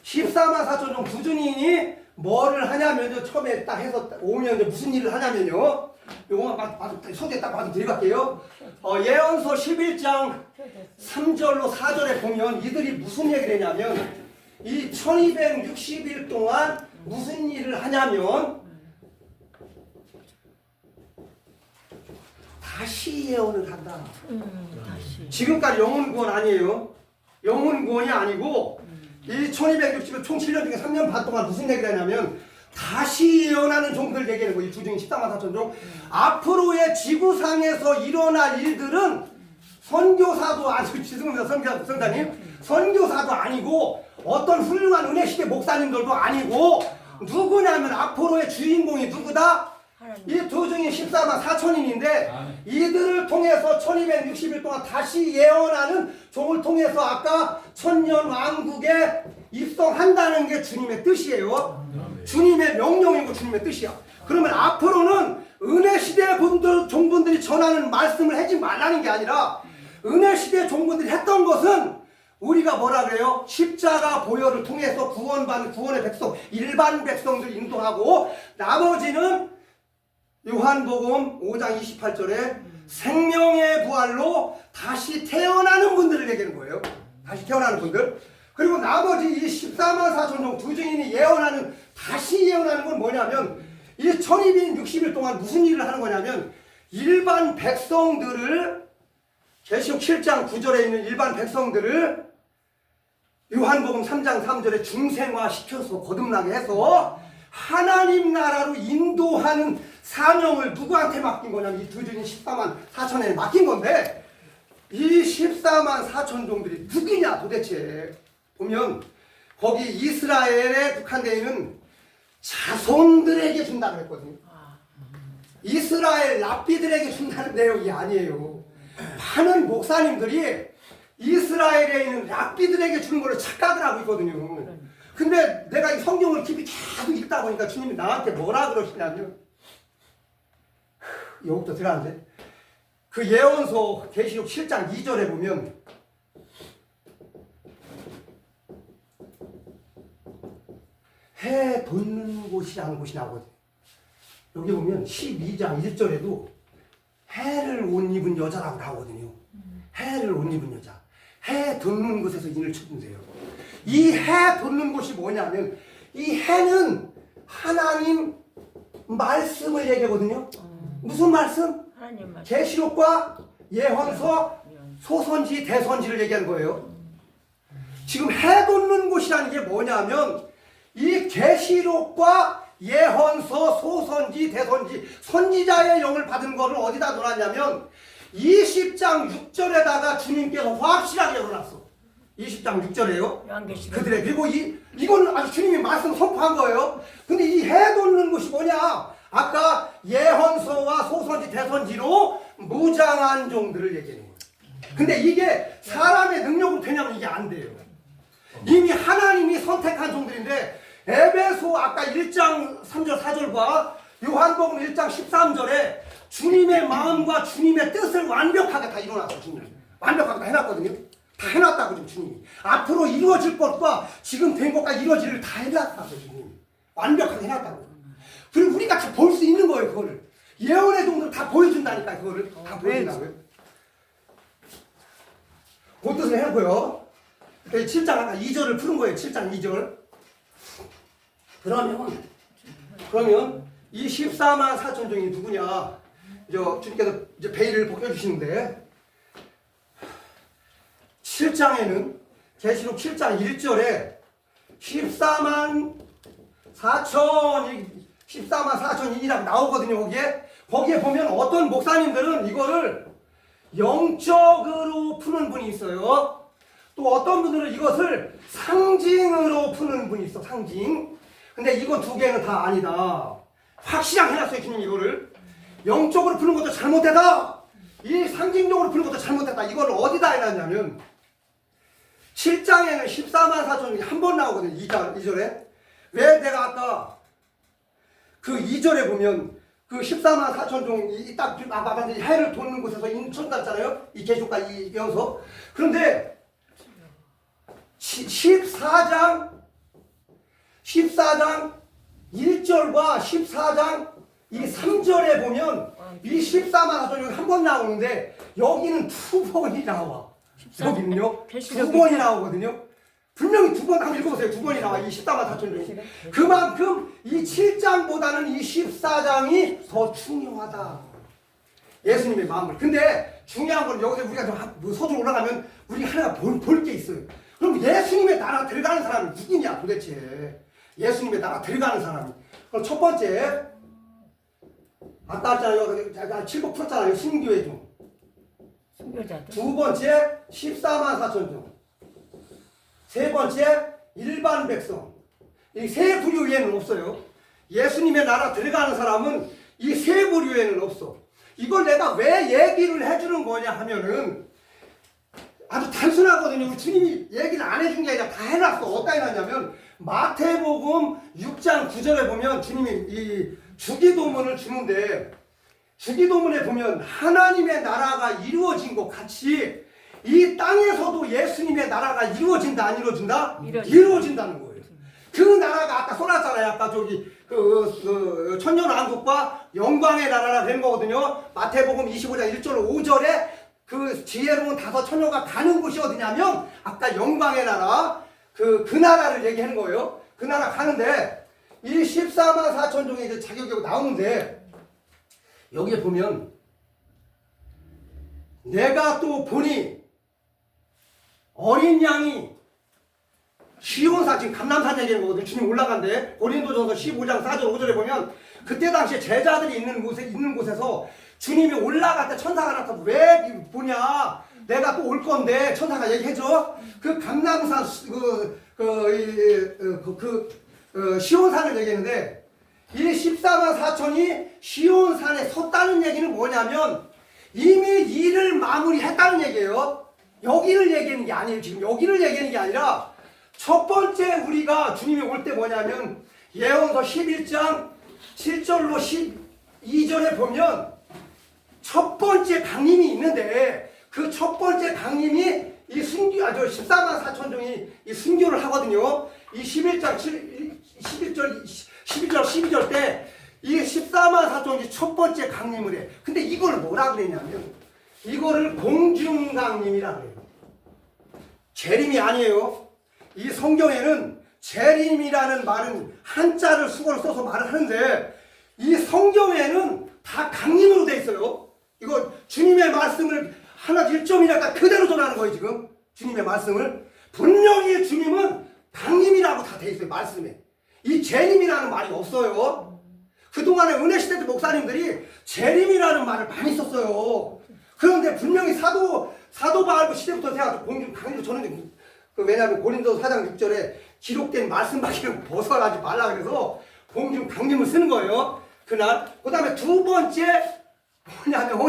14만 4천 종 두 증인이 뭐를 하냐면요. 처음에 딱 해서 오면 무슨 일을 하냐면요. 요거 소개 딱 말씀드릴게요. 예언서 11장 3절로 4절에 보면 이들이 무슨 얘기를 했냐면 이 1260일 동안 무슨 일을 하냐면 다시 예언을 한다. 다시. 지금까지 영혼 구원 아니에요. 영혼 구원이 아니고 이 1260일 총 7년 중에 3년 반 동안 무슨 얘기를 하냐면 다시 예언하는 종들 얘기하는 거예요. 이 두 증인 14만 4천 종. 앞으로의 지구상에서 일어날 일들은 선교사도 아니고 죄송합니다. 성자님. 선교사도 아니고 어떤 훌륭한 은혜시대 목사님들도 아니고 누구냐면 앞으로의 주인공이 누구다? 이 두 증인 14만 4천인인데 이들을 통해서 1260일 동안 다시 예언하는 종을 통해서 아까 천년 왕국에 입성한다는 게 주님의 뜻이에요. 주님의 명령이고 주님의 뜻이야. 그러면 앞으로는 은혜시대 종분들이 전하는 말씀을 하지 말라는 게 아니라 은혜시대 종분들이 했던 것은 우리가 뭐라 그래요? 십자가 보혈을 통해서 구원받는 구원의 백성, 일반 백성들 인도하고 나머지는 요한복음 5장 28절에 생명의 부활로 다시 태어나는 분들을 얘기하는 거예요. 다시 태어나는 분들. 그리고 나머지 이 14만 4천 종 두 증인이 예언하는, 다시 예언하는 건 뭐냐면 이 1260일 동안 무슨 일을 하는 거냐면 일반 백성들을, 계시록 7장 9절에 있는 일반 백성들을 요한복음 3장 3절에 중생화 시켜서 거듭나게 해서 하나님 나라로 인도하는 사명을 누구한테 맡긴 거냐면 이 두 증인 14만 4천에 맡긴 건데, 이 14만 4천 종들이 누구냐 도대체 보면 거기 이스라엘에 국한되어 있는 자손들에게 준다고 했거든요. 이스라엘 랍비들에게 준다는 내용이 아니에요. 많은 목사님들이 이스라엘에 있는 랍비들에게 주는 걸로 착각을 하고 있거든요. 근데 내가 이 성경을 깊이 계속 읽다 보니까 주님이 나한테 뭐라 그러시냐면, 여기부터 들어가는데 그 예언서 계시록 7장 2절에 보면 해 돋는 곳이라는 곳이 나오거든요. 여기 보면 12장 1절에도 해를 옷 입은 여자라고 나오거든요. 해를 옷 입은 여자. 해 돋는 곳에서 인을 쳐준대요. 이 해 돋는 곳이 뭐냐면 이 해는 하나님 말씀을 얘기하거든요. 무슨 말씀? 하나님 말씀. 계시록과 예언서, 소선지, 대선지를 얘기하는 거예요. 지금 해 돋는 곳이라는 게 뭐냐면 이 계시록과 예언서, 소선지, 대선지, 선지자의 영을 받은 거를 어디다 놓았냐면 20장 6절에다가 주님께서 확실하게 놓았어. 20장 6절에요. 요한계시록. 그들의, 그리고 이거는 아주 주님이 말씀 선포한 거예요. 근데 이 해 돋는 곳이 뭐냐? 아까 예언서와 소선지, 대선지로 무장한 종들을 얘기하는 거예요. 근데 이게 사람의 능력으로 되냐면 이게 안 돼요. 이미 하나님이 선택한 종들인데, 에베소 아까 1장 3절 4절과 요한복음 1장 13절에 주님의 마음과 주님의 뜻을 완벽하게 다 이뤄놨어. 주님이 완벽하게 다 해놨거든요. 다 해놨다고 지금 주님이. 앞으로 이루어질 것과 지금 된 것과 이루어질 일을 다 해놨다고 주님이. 완벽하게 해놨다고. 그리고 우리가 다 볼 수 있는 거예요. 그거를 예언의 종들 다 보여준다니까. 그거를 다 보여준다고요. 그 뜻을 해놓고요. 7장 아까 2절을 푸는 거예요. 7장 2절. 그러면 이 14만 4천 종이 누구냐? 주님께서 이제 베일을 벗겨주시는데, 7장에는 계시록 7장 1절에 14만 4천인이라고 나오거든요. 거기에 보면 어떤 목사님들은 이거를 영적으로 푸는 분이 있어요. 또 어떤 분들은 이것을 상징으로 푸는 분이 있어. 상징. 근데 이거 두 개는 다 아니다. 확실하게 해놨어요. 주님 이거를 영적으로 푸는 것도 잘못되다, 이 상징적으로 푸는 것도 잘못됐다. 이걸 어디다 해놨냐면 7장에는 14만 4천이 한 번 나오거든요. 2절에. 왜 내가 아까 그 2절에 보면 그 14만 4천 종이 딱 해를 돋는 곳에서 인천났잖아요. 이 계시록과 이 예언서. 그런데 14장 1절과 14장 이 3절에 보면 이 14만 4천이 한 번 나오는데 여기는 두 번이 나와. 여기는요 두 번이 나오거든요. 분명히 두 번 한번 읽어보세요. 두 번이 나와. 이 14만 4천 종이. 그만큼 이 7장보다는 이 14장이 더 중요하다. 예수님의 마음을. 근데 중요한 건 여기서 우리가 서둘러 올라가면 우리 하나 볼 게 있어요. 그럼 예수님의 나라 들어가는 사람은 누구냐 도대체. 예수님의 나라 들어가는 사람이. 그럼 첫 번째, 아까 했잖아요. 제가 7복 풀었잖아요. 순교의 종. 순교자들. 두 번째, 14만 4천 종. 세 번째, 일반 백성. 이 세 부류 외에는 없어요. 예수님의 나라 들어가는 사람은 이 세 부류 외에는 없어. 이걸 내가 왜 얘기를 해주는 거냐 하면은 아주 단순하거든요. 주님이 얘기를 안 해준 게 아니라 다 해놨어. 어디다 해놨냐면 마태복음 6장 9절에 보면 주님이 이 주기도문을 주는데, 주기도문에 보면 하나님의 나라가 이루어진 것 같이 이 땅에서도 예수님의 나라가 이루어진다 안 이루어진다? 이루어진다. 이루어진다는 거예요. 그 나라가 아까 써놨잖아요. 아까 저기 천년왕국과 영광의 나라라 된 거거든요. 마태복음 25장 1절 5절에 그 지혜로운 다섯 처녀가 가는 곳이 어디냐면 아까 영광의 나라 그 나라를 얘기하는 거예요. 그 나라 가는데 이 14만 4천 종이 이제 자격이 나오는데 여기에 보면 내가 또 보니 어린 양이 시온산 지금 감람산 얘기하는 거거든요. 주님 올라간대. 고린도전서 15장 4절 5절에 보면 그때 당시에 제자들이 있는 곳에서 주님이 올라갈 때 천사가 나타나서 왜 보냐? 내가 또 올 건데 천사가 얘기해줘. 그 감람산 시온산을 얘기했는데 이 14만 4천이 시온산에 섰다는 얘기는 뭐냐면 이미 일을 마무리했다는 얘기예요. 여기를 얘기하는 게 아니에요. 지금 여기를 얘기하는 게 아니라 첫 번째 우리가 주님이 올 때 뭐냐면 예언서 11장 7절로 12절에 보면 첫 번째 강림이 있는데 그 첫 번째 강림이 이 순교 14만 4천 종이 이 순교를 하거든요. 이 11장 11절 12절 때 이 14만 4천이 첫 번째 강림을 해. 근데 이걸 뭐라 그러냐면 이거를 공중강림이라 그래요. 재림이 아니에요. 이 성경에는 재림이라는 말은 한자를 수거를 써서 말을 하는데 이 성경에는 다 강림으로 돼 있어요. 이거 주님의 말씀을 하나 1점이니까 그대로 전하는 거예요. 지금 주님의 말씀을 분명히 주님은 강림이라고 다 돼 있어요. 말씀에 이 재림이라는 말이 없어요. 그동안에 은혜시대 때 목사님들이 재림이라는 말을 많이 썼어요. 그런데 분명히 사도 바울 시대부터 해가지고 공중 강림으로 저는 왜냐하면 고린도 4장 6절에 기록된 말씀밖에 벗어나지 말라 그래서 공중 강림을 쓰는 거예요. 그날. 그 다음에 두 번째 뭐냐면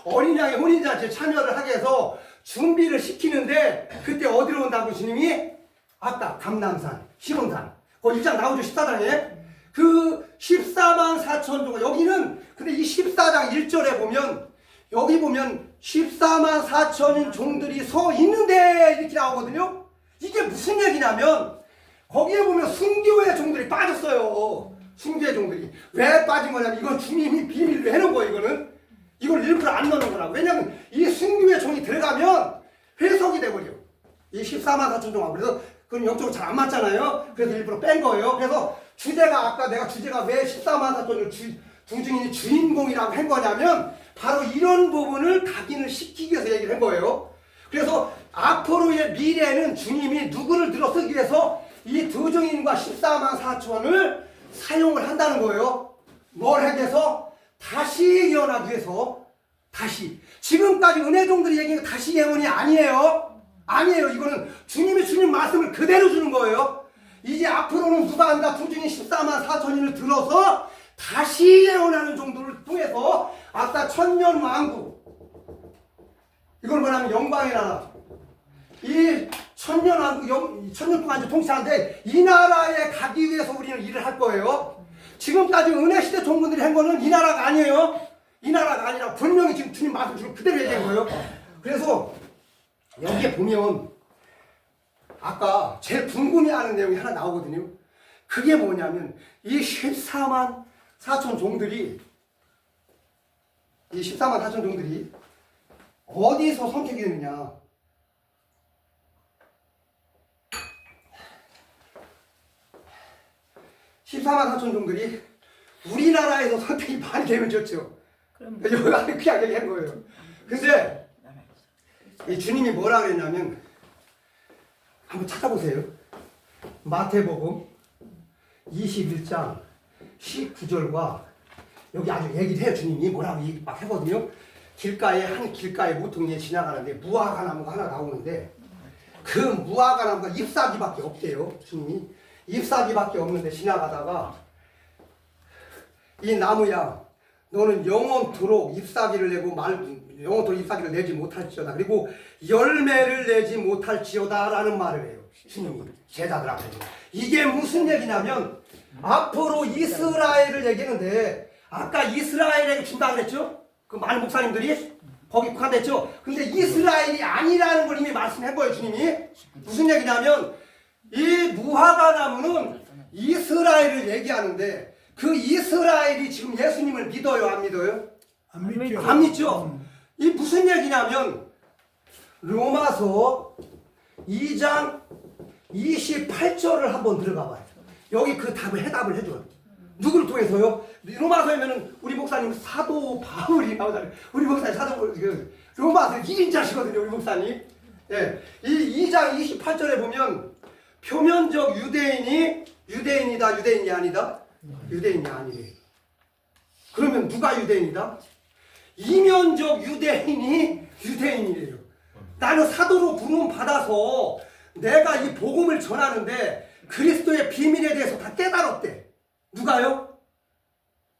어린 양이 혼인잔치에 참여를 하게 해서 준비를 시키는데 그때 어디로 온다고 주님이? 아까 감람산, 시온산. 거기 1장 나오죠. 14장에. 그 14만 4천 종. 여기는 근데 이 14장 1절에 보면 여기 보면 14만 4천 종들이 서 있는데 이렇게 나오거든요. 이게 무슨 얘기냐면 거기에 보면 순교의 종들이 빠졌어요. 순교의 종들이. 왜 빠진 거냐면 이건 주님이 비밀로 해놓은 거예요. 이걸 일부러 안 넣는 거라고. 왜냐면 이 순교의 종이 들어가면 회석이 돼버려. 이 14만 4천 종하고. 그래서 그건 영적으로 잘 안 맞잖아요. 그래서 일부러 뺀 거예요. 그래서 주제가 아까 내가 주제가 왜 14만 4천을 두 증인이 주인공이라고 한 거냐면 바로 이런 부분을 각인을 시키기 위해서 얘기를 한 거예요. 그래서 앞으로의 미래는 주님이 누구를 들어서기 위해서 이 두 증인과 14만 4천을 사용을 한다는 거예요. 뭘 하기 위해서? 다시 예언하기 위해서. 다시. 지금까지 은혜종들이 얘기한 다시 예언이 아니에요. 아니에요. 이거는 주님 말씀을 그대로 주는 거예요. 이제 앞으로는 누가 한다? 두 증인 14만 4천인을 들어서 다시 예언하는 정도를 통해서 아까 천년왕국 이걸 뭐냐면 영광의 나라 이 천년왕국 천년 동안 이제 통치하는데 이 나라에 가기 위해서 우리는 일을 할 거예요. 지금까지 은혜시대 종군들이 한 거는 이 나라가 아니에요. 이 나라가 아니라 분명히 지금 주님 말씀 주고 그대로 얘기한 거예요. 그래서 여기에 보면 아까 제일 궁금해하는 내용이 하나 나오거든요. 그게 뭐냐면 이 14만 4천 종들이 어디서 선택이 되느냐? (14만 4천) 종들이 우리나라에서 선택이 많이 되면 좋죠. 여기 안에 그냥 얘기한 거예요. 근데 이 주님이 뭐라 그랬냐면 한번 찾아보세요. 마태복음 21장 19절과 여기 아주 얘기를 해요. 주님이 뭐라고 막 하거든요. 한 길가에 모퉁이에 지나가는데 무화과 나무가 하나 나오는데 그 무화과 나무가 잎사귀밖에 없대요. 주님이 잎사귀밖에 없는데 지나가다가 이 나무야 너는 영원토록 잎사귀를 내고 영원토록 잎사귀를 내지 못할지어다. 그리고 열매를 내지 못할지어다 라는 말을 해요. 주님이 제자들한테. 이게 무슨 얘기냐면 앞으로 이스라엘을 얘기하는데 아까 이스라엘에게 준다 그랬죠? 그 많은 목사님들이 거기 국한됐죠. 근데 이스라엘이 아니라는 걸 이미 말씀해봐요 주님이. 무슨 얘기냐면 이 무화과 나무는 이스라엘을 얘기하는데 그 이스라엘이 지금 예수님을 믿어요 안 믿어요? 안 믿죠. 안 믿죠. 이 무슨 얘기냐면 로마서 2장 28절을 한번 들어가 봐요. 여기 그 답을 해답을 해줘요. 누구를 통해서요? 로마서에면은 우리 목사님 사도 바울이 나오잖아요. 우리 목사님 사도 바울 로마서 1인자시거든요. 우리 목사님. 예, 이 2장 28절에 보면 표면적 유대인이 유대인이다 유대인이 아니다? 유대인이 아니래. 그러면 누가 유대인이다? 이면적 유대인이 유대인이래요. 나는 사도로 부름 받아서 내가 이 복음을 전하는데 그리스도의 비밀에 대해서 다 깨달았대. 누가요?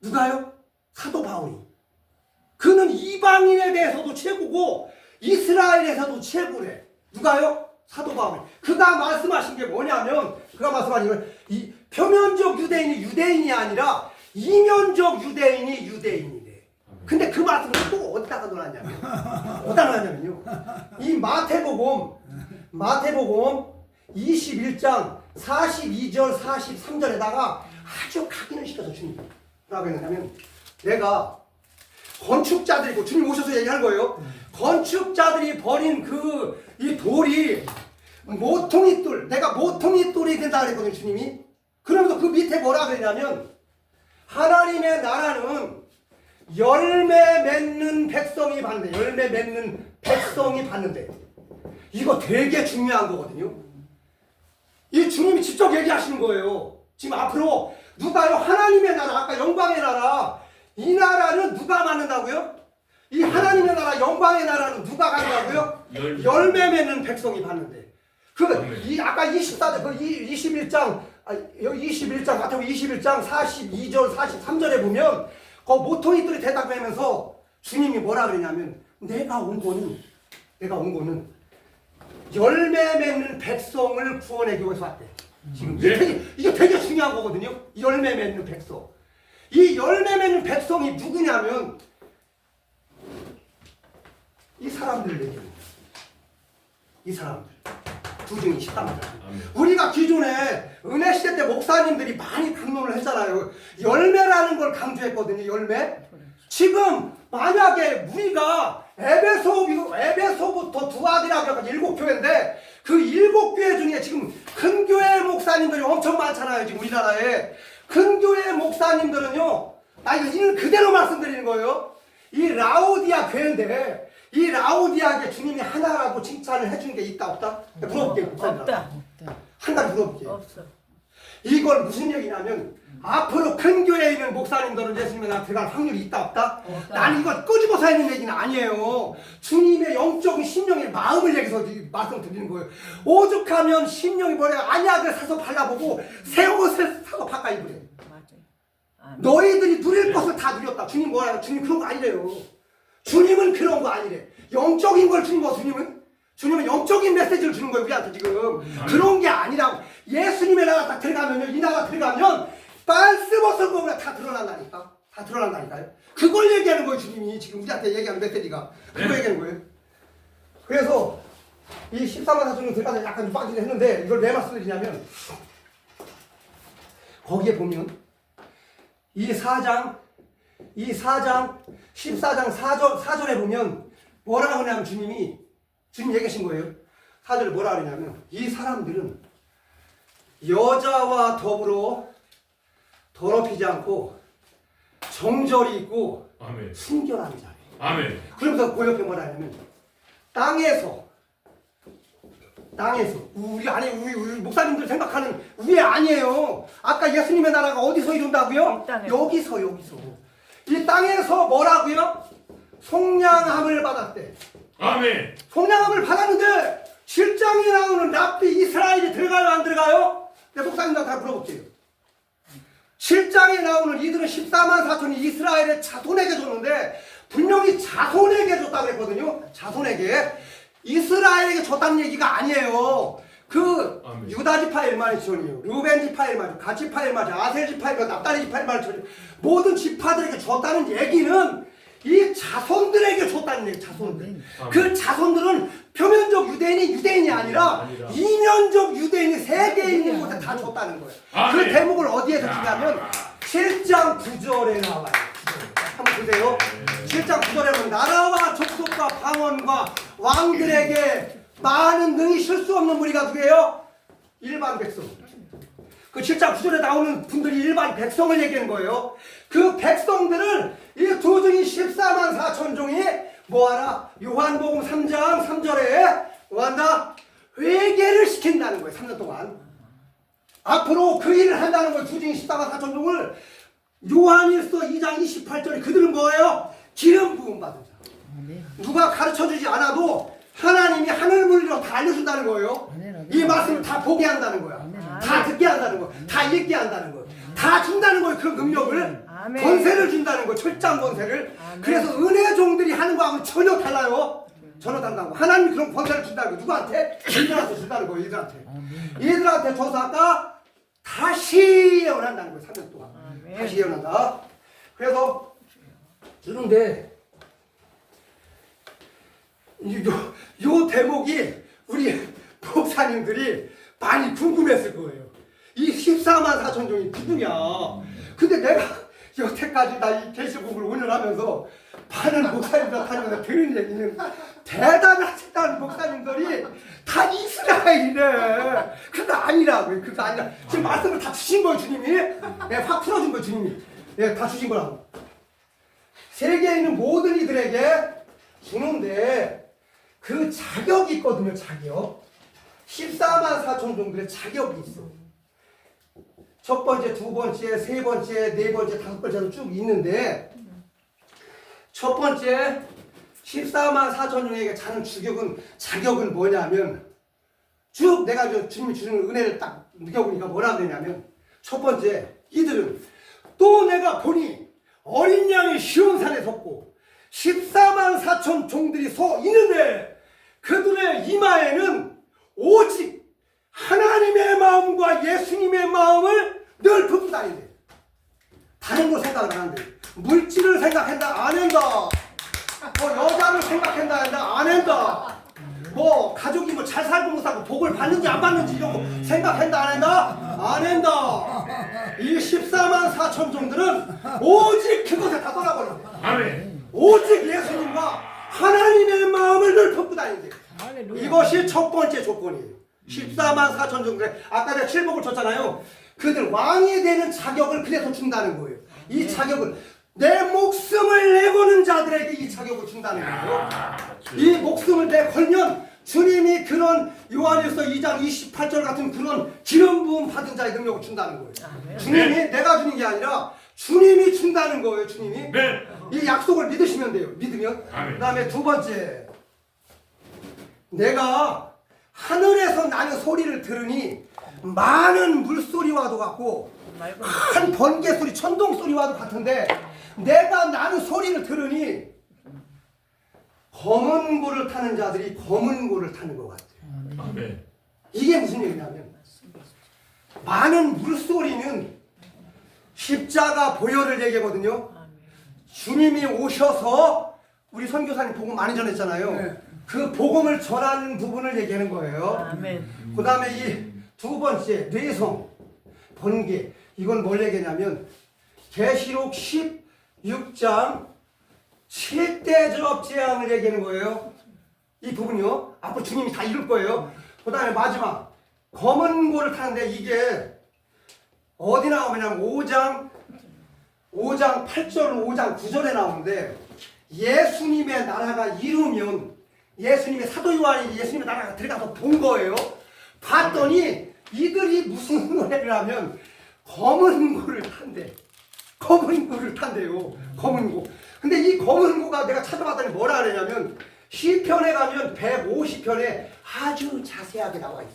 누가요? 사도 바울이. 그는 이방인에 대해서도 최고고 이스라엘에서도 최고래. 누가요? 사도 바울. 그가 말씀하신 게 뭐냐면 그가 말씀하신 건 이 표면적 유대인이 유대인이 아니라 이면적 유대인이 유대인이래. 근데 그 말씀을 또 어디다가 놓았냐면 어디다 놨냐면요. 이 마태복음 21장 42절 43절에다가 아주 각인을 시켜서 주님 뭐라고 했냐면 내가 건축자들이고 주님 오셔서 얘기할 거예요. 건축자들이 버린 그 이 돌이 모퉁이 돌, 내가 모퉁이 돌이 된다 그랬거든요 주님이. 그러면서 그 밑에 뭐라 그랬냐면 하나님의 나라는 열매 맺는 백성이 받는데 열매 맺는 백성이 받는데 이거 되게 중요한 거거든요. 이 주님이 직접 얘기하시는 거예요. 지금 앞으로 누가요? 하나님의 나라, 아까 영광의 나라, 이 나라는 누가 받는다고요? 이 하나님의 나라, 영광의 나라는 누가 갖는다고요? 열매 맺는 백성이 받는데. 이 아까 24절, 21장, 21장, 마태복음 21장 42절, 43절에 보면 그 모퉁이들이 대답하면서 주님이 뭐라 그러냐면 내가 온 거는 열매 맺는 백성을 구원하기 위해서 왔대. 지금 이게 되게 중요한 거거든요. 열매 맺는 백성. 이 열매 맺는 백성이 누구냐면 이 사람들을 얘기합니다. 이 사람들. 두중이 13절. 우리가 기존에 은혜 시대 때 목사님들이 많이 강론을 했잖아요. 열매라는 걸 강조했거든요. 열매. 지금 만약에 우리가 에베소부터 두아디라가 7교회인데 그 7교회 중에 지금 큰 교회 목사님들이 엄청 많잖아요. 지금 우리나라에. 큰 교회 목사님들은요. 나 이거 있는 그대로 말씀드리는 거예요. 이 라오디아 교회인데 이 라오디아에게 주님이 하나라고 칭찬을 해주는 게 있다 없다? 물어볼게요. 없다. 한 가지 물어볼게요. 없어. 이걸 무슨 얘기냐면 앞으로 큰 교회에 있는 목사님들은 예수님의 나라 들어갈 확률이 있다 없다? 난 이걸 끄집어서 하는 얘기는 아니에요. 주님의 영적인 심령의 마음을 얘기해서 말씀드리는 거예요. 오죽하면 심령이 뭐냐 안약을 사서 발라보고 새 옷을 사서 바꿔 입으래. 맞아요. 너희들이 누릴 것을 다 누렸다. 주님 뭐라요? 주님 그런 거 아니래요. 주님은 그런 거 아니래. 영적인 걸 주는 거 주님은 영적인 메시지를 주는 거예요. 우리한테 지금. 그런 게 아니라고. 예수님의 나라 딱 들어가면요. 이 나라 들어가면 말씀없는 거가 다 드러난다니까. 다 드러난다니까요. 그걸 얘기하는 거예요. 주님이 지금 우리한테 얘기하는 메시지가. 그거 얘기하는 거예요. 그래서 이 13만 4천명 들어가서 약간 빠지긴 했는데 이걸 왜 말씀드리냐면 거기에 보면 이 4장 14장 4절에 보면 뭐라고 하냐면 주님 얘기하신 거예요. 4절에 뭐라 그러냐면 이 사람들은 여자와 더불어 더럽히지 않고 정절이 있고 아멘. 순결한 자래. 아멘. 그러면서 그 옆에 뭐라 하냐면 땅에서 우리 목사님들 생각하는 위에 아니에요. 아까 예수님의 나라가 어디서 이룬다고요? 여기서 이 땅에서 뭐라고요? 속량함을 받았대. 아멘. 속량함을 받았는데 7장에 나오는 랍비 이스라엘이 들어가요 안 들어가요? 내 목사님들 다 물어볼게요. 7장에 나오는 이들은 14만 4천이 이스라엘의 자손에게 줬는데 분명히 자손에게 줬다고 했거든요. 자손에게. 이스라엘에게 줬다는 얘기가 아니에요. 그 아멘. 유다 지파 1만 2천이요. 루벤 지파 1만, 갓 지파 1만, 아셀 지파 1만, 납달리 지파 1만 2천이요. 모든 지파들에게 줬다는 얘기는 이 자손들에게 줬다는 얘기. 자손들. 아멘. 그 자손들은 표면적 유대인이 아니라 이면적 유대인이 세계에 있는 곳에 다 줬다는 거예요. 그 아멘. 대목을 어디에서 주냐면 7장 9절에 나와요. 한번 보세요. 7장 9절에 보면 나라와 족속과 방언과 왕들에게 많은 능히 실수 없는 무리가 누구예요? 일반 백성. 그 7장 9절에 나오는 분들이 일반 백성을 얘기하는 거예요. 그 백성들을 이 도중이 14만 4천 종이 뭐하라? 요한복음 3장 3절에 뭐한다? 회개를 시킨다는 거예요. 3년 동안. 앞으로 그 일을 한다는 거예요. 도중이 14만 4천 종을. 요한일서 2장 28절에 그들은 뭐예요? 기름 부음 받은 자. 누가 가르쳐주지 않아도 하나님이 하늘 물리로 다 알려준다는 거예요. 이 말씀을 다 보게 한다는 거야. 다 듣게 한다는 거야. 다 읽게 한다는 거야. 다 준다는 거예요. 그 능력을. 아멘. 권세를 준다는 거예요. 철장 권세를. 그래서 은혜 종들이 하는 거하고는 전혀 달라요. 전혀 다르다고. 하나님이 그런 권세를 준다는 거예요. 누구한테? 얘들한테 준다는 거예요. 얘들한테. 얘들한테 줘서 아까 다시 예언한다는 거예요. 3년 동안. 다시 예언한다. 그래서 주는데 요 대목이 우리 목사님들이 많이 궁금했을 거예요. 이 14만 4천 종이 누구냐. 근데 내가 여태까지 나 이 게시복을 운영하면서 많은 목사님들 다니면서 들은 얘기는 대단하시다는 목사님들이 다 이스라엘이래. 그거 아니라고요. 그거 아니라. 지금 말씀을 다 주신 거예요, 주님이. 예, 확 풀어준 거예요, 주님이. 예, 다 주신 거라고. 세계에 있는 모든 이들에게 주는데 그 자격이 있거든요, 자격. 14만 4천 종들의 자격이 있어. 첫 번째, 두 번째, 세 번째, 네 번째, 다섯 번째도 쭉 있는데 첫 번째 14만 4천 종에게 자는 자격은 뭐냐면 쭉 내가 주님이 주는 은혜를 딱 느껴보니까 뭐라 그러냐면 첫 번째 이들은 또 내가 보니 어린 양이 시온산에 섰고 14만 4천 종들이 서 있는데 그들의 이마에는 오직 하나님의 마음과 예수님의 마음을 늘 품고 다닌대. 다른 거 생각을 안 한대. 물질을 생각한다 안 한다. 뭐 여자를 생각한다 한다 안 한다. 뭐 가족이 뭐 잘 살고 못 살고 복을 받는지 안 받는지 이런 거 생각한다 안 한다? 안 한다. 이 14만 4천 종들은 오직 그것에 다 떠나버린대. 아멘. 오직 예수님과 하나님의 마음을 늘 품고 다닌대. 이것이 첫 번째 조건이에요. 14만 4천 종들. 아까 내가 칠복을 줬잖아요. 그들 왕이 되는 자격을 그래서 준다는 거예요. 이 자격을 내 목숨을 내거는 자들에게 이 자격을 준다는 거예요. 이 목숨을 내걸면 주님이 그런 요한일서 2장 28절 같은 그런 기름 부음 받은 자의 능력을 준다는 거예요. 주님이 내가 주는 게 아니라 주님이 준다는 거예요. 주님이. 이 약속을 믿으시면 돼요. 믿으면. 그 다음에 두 번째, 내가 하늘에서 나는 소리를 들으니 많은 물소리와도 같고 큰 번개 소리, 천둥 소리와도 같은데 내가 나는 소리를 들으니 검은 고를 타는 자들이 검은 고를 타는 것 같아요. 아멘. 이게 무슨 얘기냐면 많은 물소리는 십자가 보혈을 얘기하거든요. 주님이 오셔서 우리 선교사님 복음 많이 전했잖아요. 네. 그 복음을 전하는 부분을 얘기하는 거예요. 그 다음에 이 두 번째 뇌성, 번개. 이건 뭘 얘기하냐면 계시록 16장 7대접 재앙을 얘기하는 거예요. 이 부분이요. 앞으로 주님이 다 이룰 거예요. 그 다음에 마지막 검은 고를 타는데 이게 어디 나오냐면 5장 8절, 5장 9절에 나오는데 예수님의 나라가 이루면 예수님의 사도 요한이 예수님의 나라가 들어가서 본 거예요. 봤더니 이들이 무슨 노래를 하면 검은 고를 탄대. 검은 고를 탄대요. 검은 고. 근데 이 검은 고가 내가 찾아봤더니 뭐라 그러냐면 시편에 가면 150편에 아주 자세하게 나와 있어.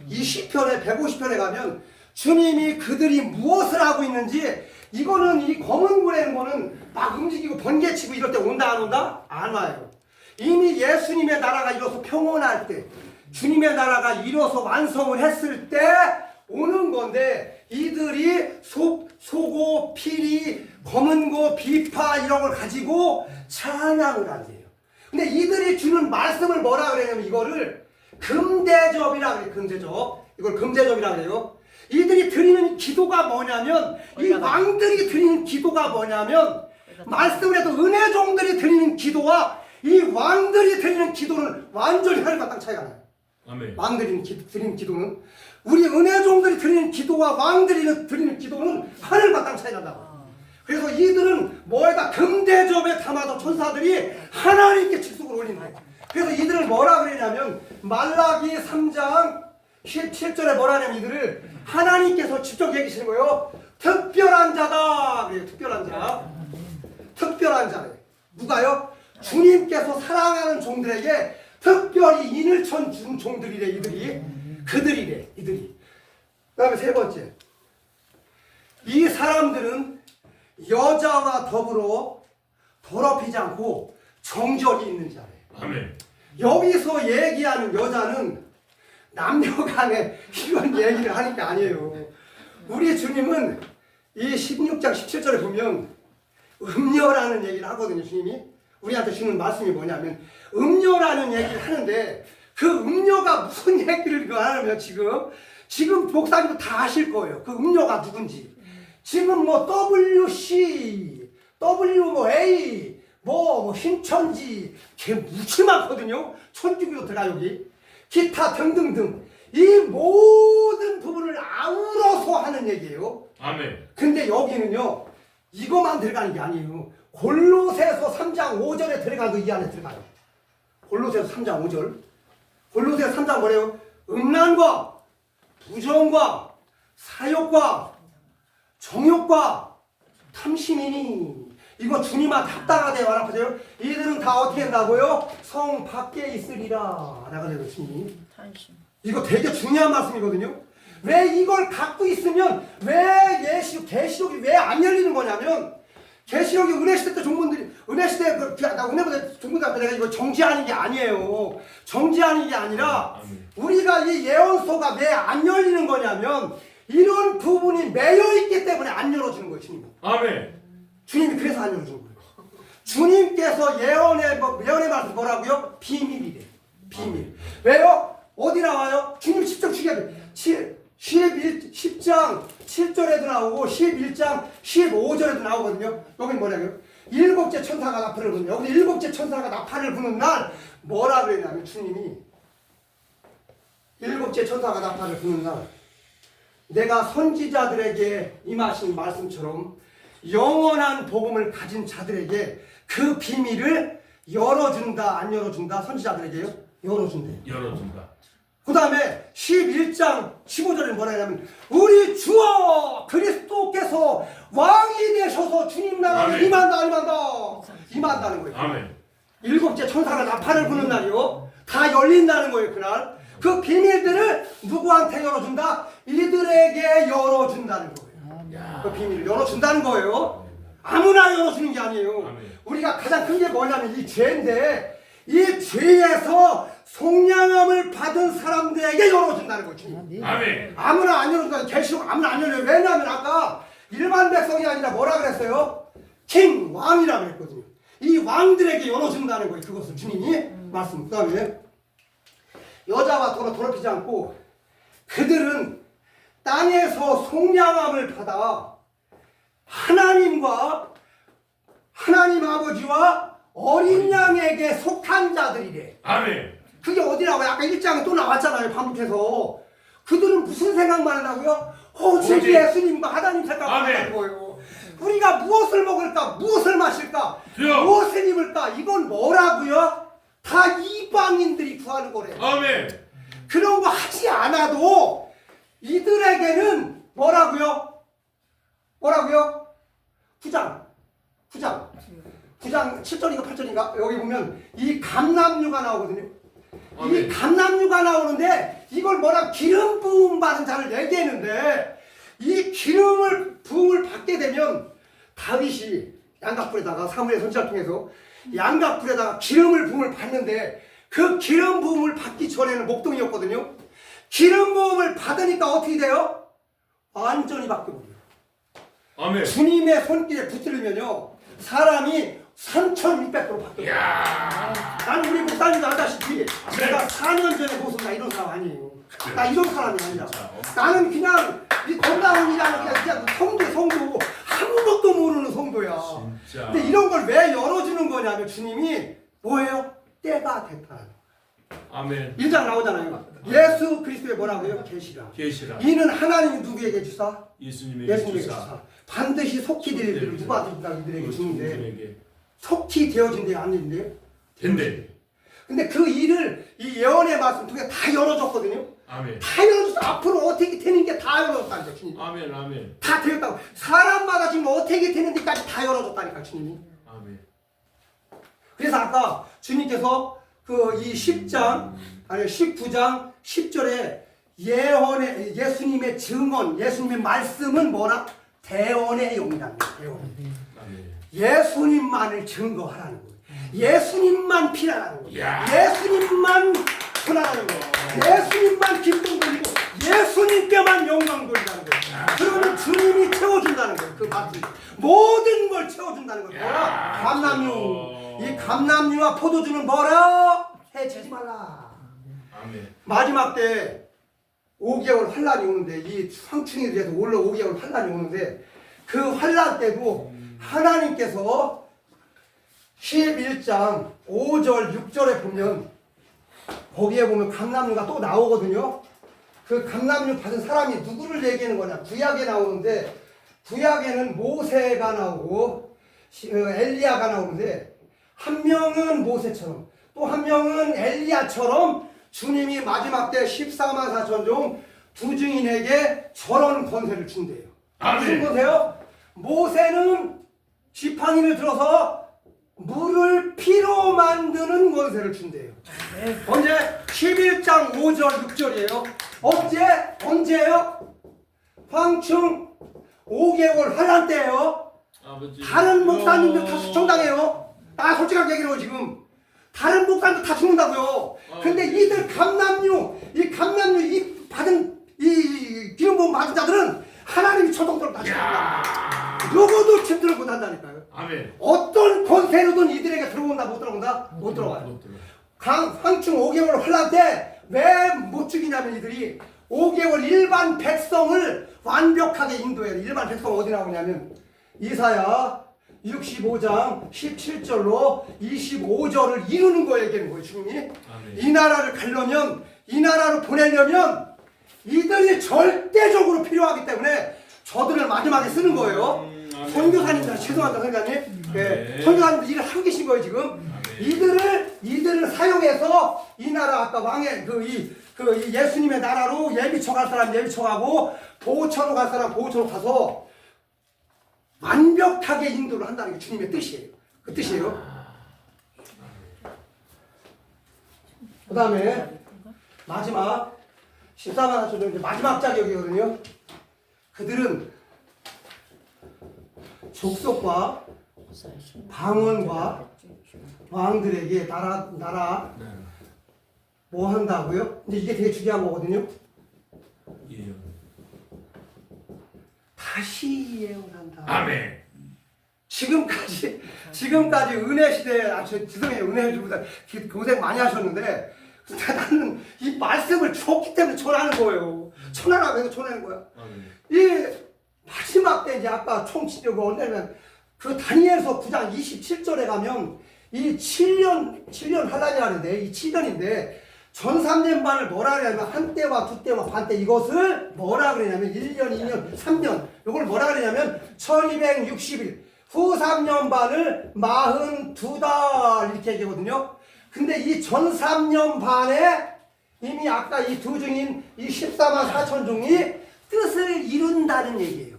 이 시편에 150편에 가면 주님이 그들이 무엇을 하고 있는지 이거는 이 검은 고라는 거는 막 움직이고 번개치고 이럴 때 온다 안 온다? 안 와요. 이미 예수님의 나라가 이뤄서 평온할 때 주님의 나라가 이뤄서 완성을 했을 때 오는 건데 이들이 소고 피리 검은 고 비파 이런 걸 가지고 찬양을 한대요. 근데 이들이 주는 말씀을 뭐라 그래냐면 이거를 금대접이라 그래요. 금대접. 이걸 금대접이라 그래요. 이들이 드리는 기도가 뭐냐면 이 왕들이 드리는 기도가 뭐냐면 말씀을 해도 은혜종들이 드리는 기도와 이 왕들이 드리는 기도는 완전히 하늘과 땅 차이가 나요. 아멘. 왕들이 드리는 기도는 우리 은혜종들이 드리는 기도와 왕들이 드리는 기도는 하늘과 땅 차이 난다고. 그래서 이들은 뭐에다 금대접에 담아서 천사들이 하나님께 직속을 올린대. 그래서 이들을 뭐라 그러냐면 말라기 3장 17절에 뭐라 하냐면 이들을 하나님께서 직접 얘기하시는 거예요. 특별한 자다. 그래요. 특별한 자. 특별한 자래. 누가요? 주님께서 사랑하는 종들에게 특별히 인을 준 종들이래. 이들이. 그들이래. 이들이. 그 다음에 세 번째. 이 사람들은 여자와 더불어 더럽히지 않고 정절이 있는 자래. 아멘. 여기서 얘기하는 여자는 남녀 간에 이런 얘기를 하는 게 아니에요. 우리 주님은 이 16장 17절에 보면 음녀라는 얘기를 하거든요. 주님이 우리한테 주는 말씀이 뭐냐면 음녀라는 얘기를 하는데 그 음녀가 무슨 얘기를 하냐면 지금 목사님도 다 아실 거예요. 그 음녀가 누군지. 지금 뭐 WC, WA, 뭐 신천지 걔 무지 많거든요. 천주교도 들어가 여기. 기타 등등등 이 모든 부분을 아우러서 하는 얘기예요. 아멘. 근데 여기는요 이거만 들어가는 게 아니에요. 골로새서 3장 5절에 들어가도 이 안에 들어가요. 골로새서 3장 5절. 골로새서 3장 뭐래요? 음란과 부정과 사욕과 정욕과 탐심이니 이거 주님아 답당하대요. 안 아프세요? 이들은 다 어떻게 한다고요? 성 밖에 있으리라 라고 주님이. 이거 되게 중요한 말씀이거든요. 왜 이걸 갖고 있으면 왜 계시록이 왜 안 열리는 거냐면 계시록이 은혜시대 때 종문들이 은혜시대 은혜보다 종문들 앞에 내가 이거 정지하는 게 아니에요. 정지하는 게 아니라 우리가 이 예언서가 왜 안 열리는 거냐면 이런 부분이 매여 있기 때문에 안 열어주는 거예요. 주님이. 아멘. 주님이 그래서 안 열어주는 거예요. 주님께서 예언의 말씀 뭐라고요? 비밀이래. 비밀. 왜요? 어디 나와요? 주님 직접 주기하죠. 10장 7절에도 나오고 11장 15절에도 나오거든요. 여기 뭐냐고요? 일곱째 천사가 나팔을 부는 여기 일곱째 천사가 나팔을 부는 날 뭐라 그랬냐면 주님이 일곱째 천사가 나팔을 부는 날 내가 선지자들에게 임하신 말씀처럼 영원한 복음을 가진 자들에게 그 비밀을 열어준다 안 열어준다? 선지자들에게요? 열어준대요. 열어준다. 그 다음에 11장 15절에 뭐라 하냐면 우리 주어 그리스도께서 왕이 되셔서 주님 나라를 아멘. 임한다는 거예요. 아멘. 일곱째 천사가 나팔을 부는 날이요. 다 열린다는 거예요. 그날 그 비밀들을 누구한테 열어준다? 이들에게 열어준다는 거예요. 그 비밀을 열어준다는 거예요. 아무나 열어주는 게 아니에요. 아멘. 우리가 가장 큰 게 뭐냐면 이 죄인데 이 죄에서 속량함을 받은 사람들에게 열어준다는 거죠. 아멘. 아무나 안 열어준다. 계시록 아무나 안 열려요. 왜냐하면 아까 일반 백성이 아니라 뭐라 그랬어요? 킹, 왕이라 그랬거든요. 이 왕들에게 열어준다는 거예요. 그것을 주님이 말씀. 그 다음에 여자와 더럽히지 않고 그들은 땅에서 속량함을 받아 하나님과 하나님 아버지와 어린 양에게 속한 자들이래. 아멘. 그게 어디라고요? 아까 1장에 또 나왔잖아요. 반복해서. 그들은 무슨 생각만 한다고요? 오직 예수님과 하나님 생각만 한다는 거예요. 우리가 무엇을 먹을까? 무엇을 마실까? 무엇을 입을까? 이건 뭐라고요? 다 이방인들이 구하는 거래요. 아멘. 그런 거 하지 않아도 이들에게는 뭐라고요? 9장 7절인가 8절인가 여기 보면 이 감람류가 나오거든요. 이 감람류가 나오는데 이걸 기름 부음 받은 자를 얘기했는데 이 부음을 받게 되면 다윗이 양각불에다가 사무엘 선지자를 통해서 양각불에다가 부음을 받는데 그 기름 부음을 받기 전에는 목동이었거든요. 기름 부음을 받으니까 어떻게 돼요? 완전히 바뀌어버려요. 아멘. 주님의 손길에 붙들면요 사람이 3600도로 바뀌어요. 나는 우리 목사님도 알다시피 제가 4년 전에 모습 나 이런 사람 아니에요. 나 이런 사람이 아니라 나는 그냥 이 건강한 일하는 그냥 성도 아무것도 모르는 성도야. 진짜. 근데 이런 걸 왜 열어주는 거냐면 주님이 뭐예요? 때가 됐다는 거. 아멘. 1장 나오잖아요. 예수 그리스도의 뭐라고요? 계시라. 계시라. 이는 하나님이 누구에게 주사? 예수님에게 예수님에게 주사. 주사. 반드시 속히 드릴 일을 누구한테 준다? 이들에게 주는데 주님에게 속히 되어진대요? 안 된대요? 된대. 근데 그 일을 이 예언의 말씀 통해 다 열어줬거든요. 아멘. 다 열어줘서 앞으로 어떻게 되는 게 다 열어줬다니까 주님. 아멘. 아멘. 다 되었다고. 사람마다 지금 어떻게 되는지까지 다 열어줬다니까 주님이. 아멘. 그래서 아까 주님께서 그 이 10장 아니 19장 10절에 예언의 예수님의 증언, 예수님의 말씀은 뭐라? 대언의 용이랍니다. 대언. 아멘. 예수님만을 증거하라는 거예요. 예수님만 필요하는 거예요. 야. 예수님만 전하라는 거예요. 예수님만 기쁨 돌리고 예수님께만 영광 돌리라는 거예요. 그러면 주님이 채워준다는 거예요. 그 말씀 모든 걸 채워준다는 거예요. 뭐라? 감남류. 이 감남류와 포도주는 뭐라? 해치지 말라. 아멘. 마지막 때 5개월 환란이 오는데 이 황충이 돼서 올라 5개월 환란이 오는데 그 환란 때도 하나님께서 11장 5절 6절에 보면 거기에 보면 감람류가 또 나오거든요. 그 감람류 받은 사람이 누구를 얘기하는 거냐? 구약에 나오는데 구약에는 모세가 나오고 엘리야가 나오는데 한 명은 모세처럼 또 한 명은 엘리야처럼 주님이 마지막 때 14만 4천 종 두 증인에게 저런 권세를 준대요. 무슨 권세요? 모세는 지팡이를 들어서 물을 피로 만드는 권세를 준대요. 언제? 11장 5절 6절이에요. 언제예요? 황충 5개월 환란 때예요. 아버지. 다른 목사님들 다 수청당해요. 나 솔직하게 얘기해요 지금. 다른 목사님들 다 죽는다고요. 근데 이들 감남류 이 받은 이 기름 부음 받은 자들은 하나님이 초동도를 다 죽는다. 누구도 침들을 못한다니까요. 아멘. 어떤 권세로든 이들에게 들어온다 못 들어온다? 못 들어와요. 황충 5개월 환란 때 왜 못 죽이냐면 이들이 5개월 일반 백성을 완벽하게 인도해야 돼. 일반 백성 어디 나오냐면 이사야 65장 17절로 25절을 이루는 거 얘기하는 거예요. 주님이 아멘. 이 나라를 가려면 이 나라로 보내려면 이들이 절대적으로 필요하기 때문에 저들을 마지막에 쓰는 거예요. 선교사님들 죄송합니다 선교사님. 네, 선교사님들 일을 하고 계신 거예요 지금. 이들을 사용해서 이 나라 아까 왕의 이 예수님의 나라로 예비처 갈 사람 예비처 가고 보호처로 갈 사람 보호처로 가서 완벽하게 인도를 한다는 게 주님의 뜻이에요. 그 뜻이에요. 그 다음에 마지막 14만 4천 종 마지막 자격이거든요. 그들은 족속과 방언과 왕들에게 나라 뭐 한다고요? 근데 이게 되게 중요한 거거든요. 예. 다시 예언한다. 아멘. 지금까지 은혜 시대에 죄송해요 은혜 주보다 고생 많이 하셨는데 나는 이 말씀을 줬기 때문에 전하는 거예요. 전하라고 해서 전하는 거야. 아멘. 이 마지막 때 이제 아까 총 치려고 언제면 그 다니엘서 9장 27절에 가면 이 7년 환란이라는데 이 7년인데 전 3년 반을 뭐라 그러냐면 한때와 두때와 반때 이것을 뭐라 그러냐면 1년, 2년, 3년 이걸 뭐라 그러냐면 1260일 후 3년 반을 42달 이렇게 얘기하거든요. 근데 이 전 3년 반에 이미 아까 이 두 증인 이 14만 4천 종이 뜻을 이룬다는 얘기예요.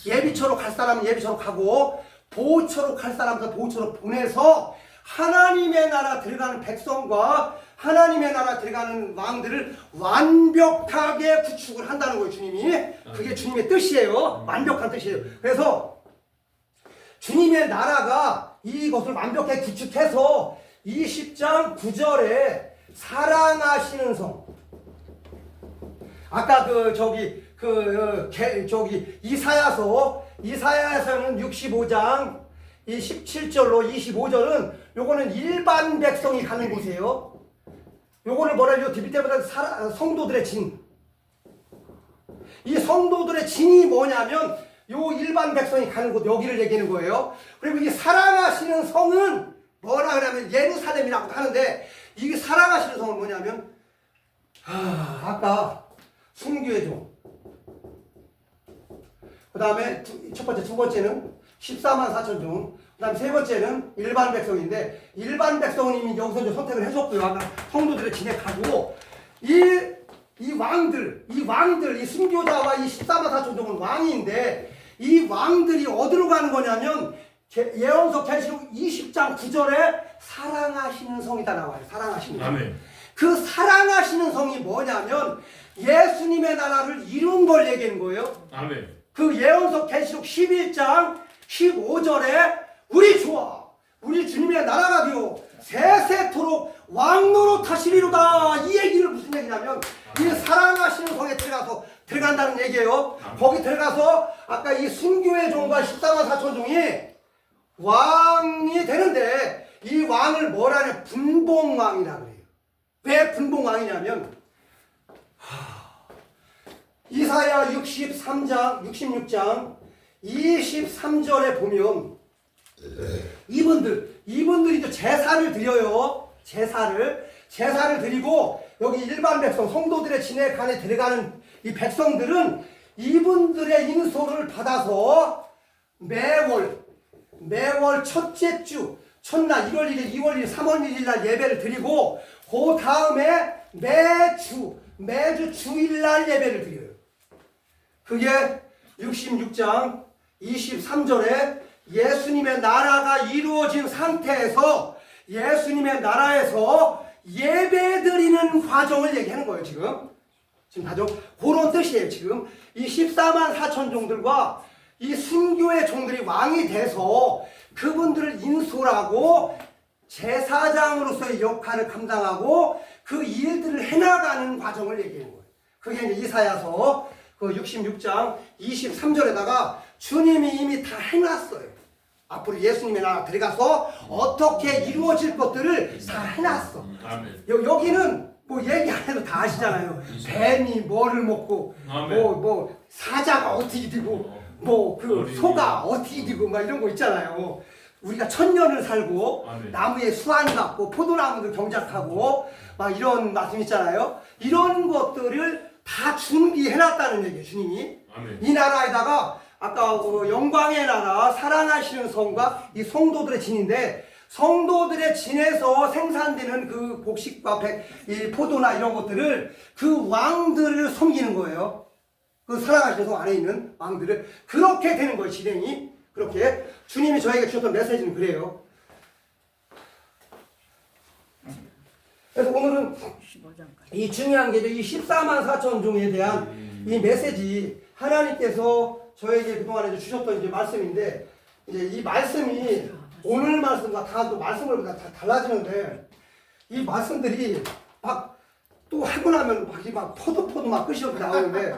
예비처로 갈 사람은 예비처로 가고 보호처로 갈 사람은 보호처로 보내서 하나님의 나라 들어가는 백성과 하나님의 나라 들어가는 왕들을 완벽하게 구축을 한다는 거예요. 주님이. 그게 주님의 뜻이에요. 완벽한 뜻이에요. 그래서 주님의 나라가 이것을 완벽하게 구축해서 20장 9절에 사랑하시는 성 아까 이사야서는 65장 이 17절로 25절은 요거는 일반 백성이 가는 곳이에요. 요거를 뭐라 해요? 밑에보다 성도들의 진. 이 성도들의 진이 뭐냐면 요 일반 백성이 가는 곳 여기를 얘기하는 거예요. 그리고 이 사랑하시는 성은 뭐라 그러면 예루살렘이라고 하는데 이 사랑하시는 성은 뭐냐면 아까 순교의 종. 그 다음에 두 번째는 14만 4천 종. 그 다음 세 번째는 일반 백성인데 일반 백성은 이미 여기서 이제 선택을 해줬고요. 아까 성도들을 진행하고 이 왕들, 이 순교자와 이 14만 4천 종은 왕인데 이 왕들이 어디로 가는 거냐면 예언서 계시록 20장 9절에 사랑하시는 성이다 나와요. 사랑하시는 성. 아멘. 그 사랑하시는 성이 뭐냐면 예수님의 나라를 이룬 걸 얘기하는 거예요. 아멘. 그 예언서 계시록 11장 15절에 우리 주와 우리 주님의 나라가 되어 세세토록 왕노릇 하시리로다. 이 얘기를 무슨 얘기냐면 이 사랑하시는 성에 들어간다는 얘기예요. 거기 들어가서 아까 이 순교의 종과 14만 4천 종이 왕이 되는데 이 왕을 뭐라냐 분봉왕이라 그래요. 왜 분봉왕이냐면 이사야 63장 66장 23절에 보면 이분들이 또 제사를 드려요. 제사를 드리고 여기 일반 백성 성도들의 진액 안에 들어가는 이 백성들은 이분들의 인소를 받아서 매월 첫째 주 첫날 1월 1일, 2월 1일, 3월 1일 날 예배를 드리고 그 다음에 매주 주일날 예배를 드려요. 그게 66장 23절에 예수님의 나라가 이루어진 상태에서 예수님의 나라에서 예배 드리는 과정을 얘기하는 거예요. 지금 과정 그런 뜻이에요. 지금 이 14만 4천 종들과 이 순교의 종들이 왕이 돼서 그분들을 인솔하고 제사장으로서의 역할을 감당하고 그 일들을 해나가는 과정을 얘기하는 거예요. 그게 이제 이사야서 그 66장 23절에다가 주님이 이미 다 해놨어요. 앞으로 예수님의 나라 들어가서 어떻게 이루어질 것들을 다 해놨어. 여기는 뭐 얘기 안 해도 다 아시잖아요. 뱀이 뭐를 먹고 뭐 사자가 어떻게 되고 뭐 그 소가 어떻게 되고 막 이런 거 있잖아요. 우리가 1000년을 살고 나무에 수완 갖고 포도나무도 경작하고 막 이런 말씀 있잖아요. 이런 것들을 다 준비해놨다는 얘기예요. 주님이 이 나라에다가 아까 그 영광의 나라 사랑하시는 성과 이 성도들의 진인데 성도들의 진에서 생산되는 그 곡식과 이 포도나 이런 것들을 그 왕들을 섬기는 거예요. 그 사랑하시는 성 안에 있는 왕들을 그렇게 되는 거예요. 진행이 그렇게 주님이 저에게 주셨던 메시지는 그래요. 그래서 오늘은 이 중요한 게 이 14만 4천 종에 대한 이 메시지 하나님께서 저에게 그동안에 주셨던 이제 말씀인데 이제 이 말씀이 오늘 말씀과 다 또 말씀을 다 달라지는데 이 말씀들이 막 또 하고 나면 막 포도 막 끝이 없이 나오는데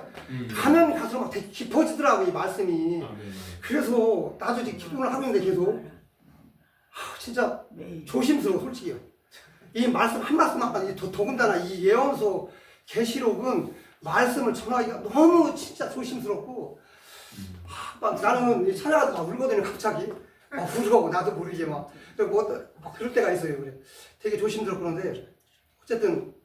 가면 갈수록 막 되게 깊어지더라고 이 말씀이. 그래서 나도 이제 기도를 하고 있는데 계속 진짜 조심스러워 솔직히요. 이 말씀 한 말씀만 더군다나 이 예언서 계시록은 말씀을 전하기가 너무 진짜 조심스럽고 막 나는 찬양하다 막 울거든요. 갑자기 막 울고 나도 모르게 막 그럴 때가 있어요. 그래. 되게 조심스럽고 그런데 어쨌든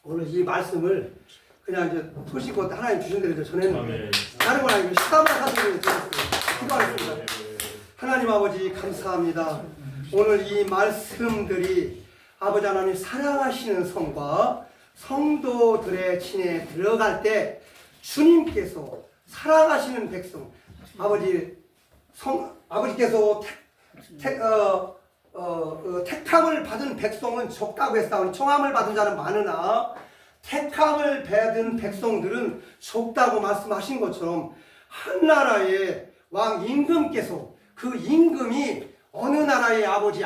오늘 이 말씀을 그냥 이제 소식껏 하나님 주신 대로 전했는데 다른 건 아니고 14만 사도를 드렸어요. 기도하겠습니다. 하나님 아버지 감사합니다. 오늘 이 말씀들이 아버지 하나님 사랑하시는 성과 성도들의 친에 들어갈 때 주님께서 사랑하시는 백성 아버지께서 택함을 받은 백성은 적다고 했사오니 청함을 받은 자는 많으나 택함을 받은 백성들은 적다고 말씀하신 것처럼 한 나라의 왕 임금께서 그 임금이 어느 나라의 아버지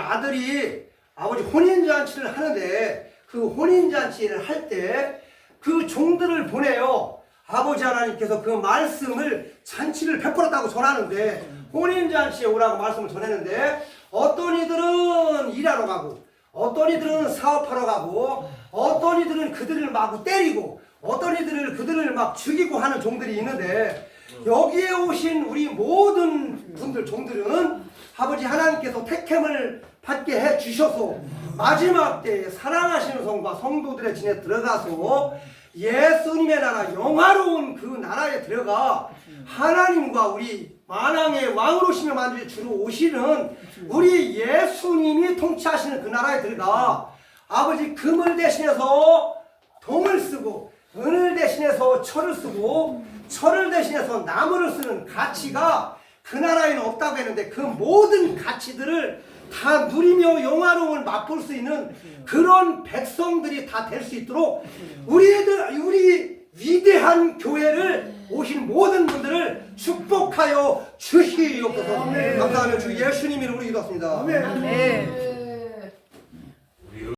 혼인잔치를 하는데 그 혼인잔치를 할 때 그 종들을 보내요. 아버지 하나님께서 그 말씀을 잔치를 베풀었다고 전하는데 혼인잔치에 오라고 말씀을 전했는데 어떤 이들은 일하러 가고 어떤 이들은 사업하러 가고 어떤 이들은 그들을 마구 때리고 어떤 이들을 그들을 막 죽이고 하는 종들이 있는데 여기에 오신 우리 모든 분들 종들은 아버지 하나님께서 택함을 받게 해 주셔서 마지막 때에 사랑하시는 성과 성도들의 진에 들어가서 예수님의 나라 영화로운 그 나라에 들어가 하나님과 우리 만왕의 왕으로 오시며 만주의 주로 오시는 우리 예수님이 통치하시는 그 나라에 들어가 아버지 금을 대신해서 동을 쓰고 은을 대신해서 철을 쓰고 철을 대신해서 나무를 쓰는 가치가 그 나라에는 없다고 했는데 그 모든 가치들을 다 누리며 영화로움을 맛볼 수 있는 그런 백성들이 다 될 수 있도록 우리 위대한 교회를 오신 모든 분들을 축복하여 주시옵소서. 감사하며 주 예수님 이름으로 기도합니다. 아멘.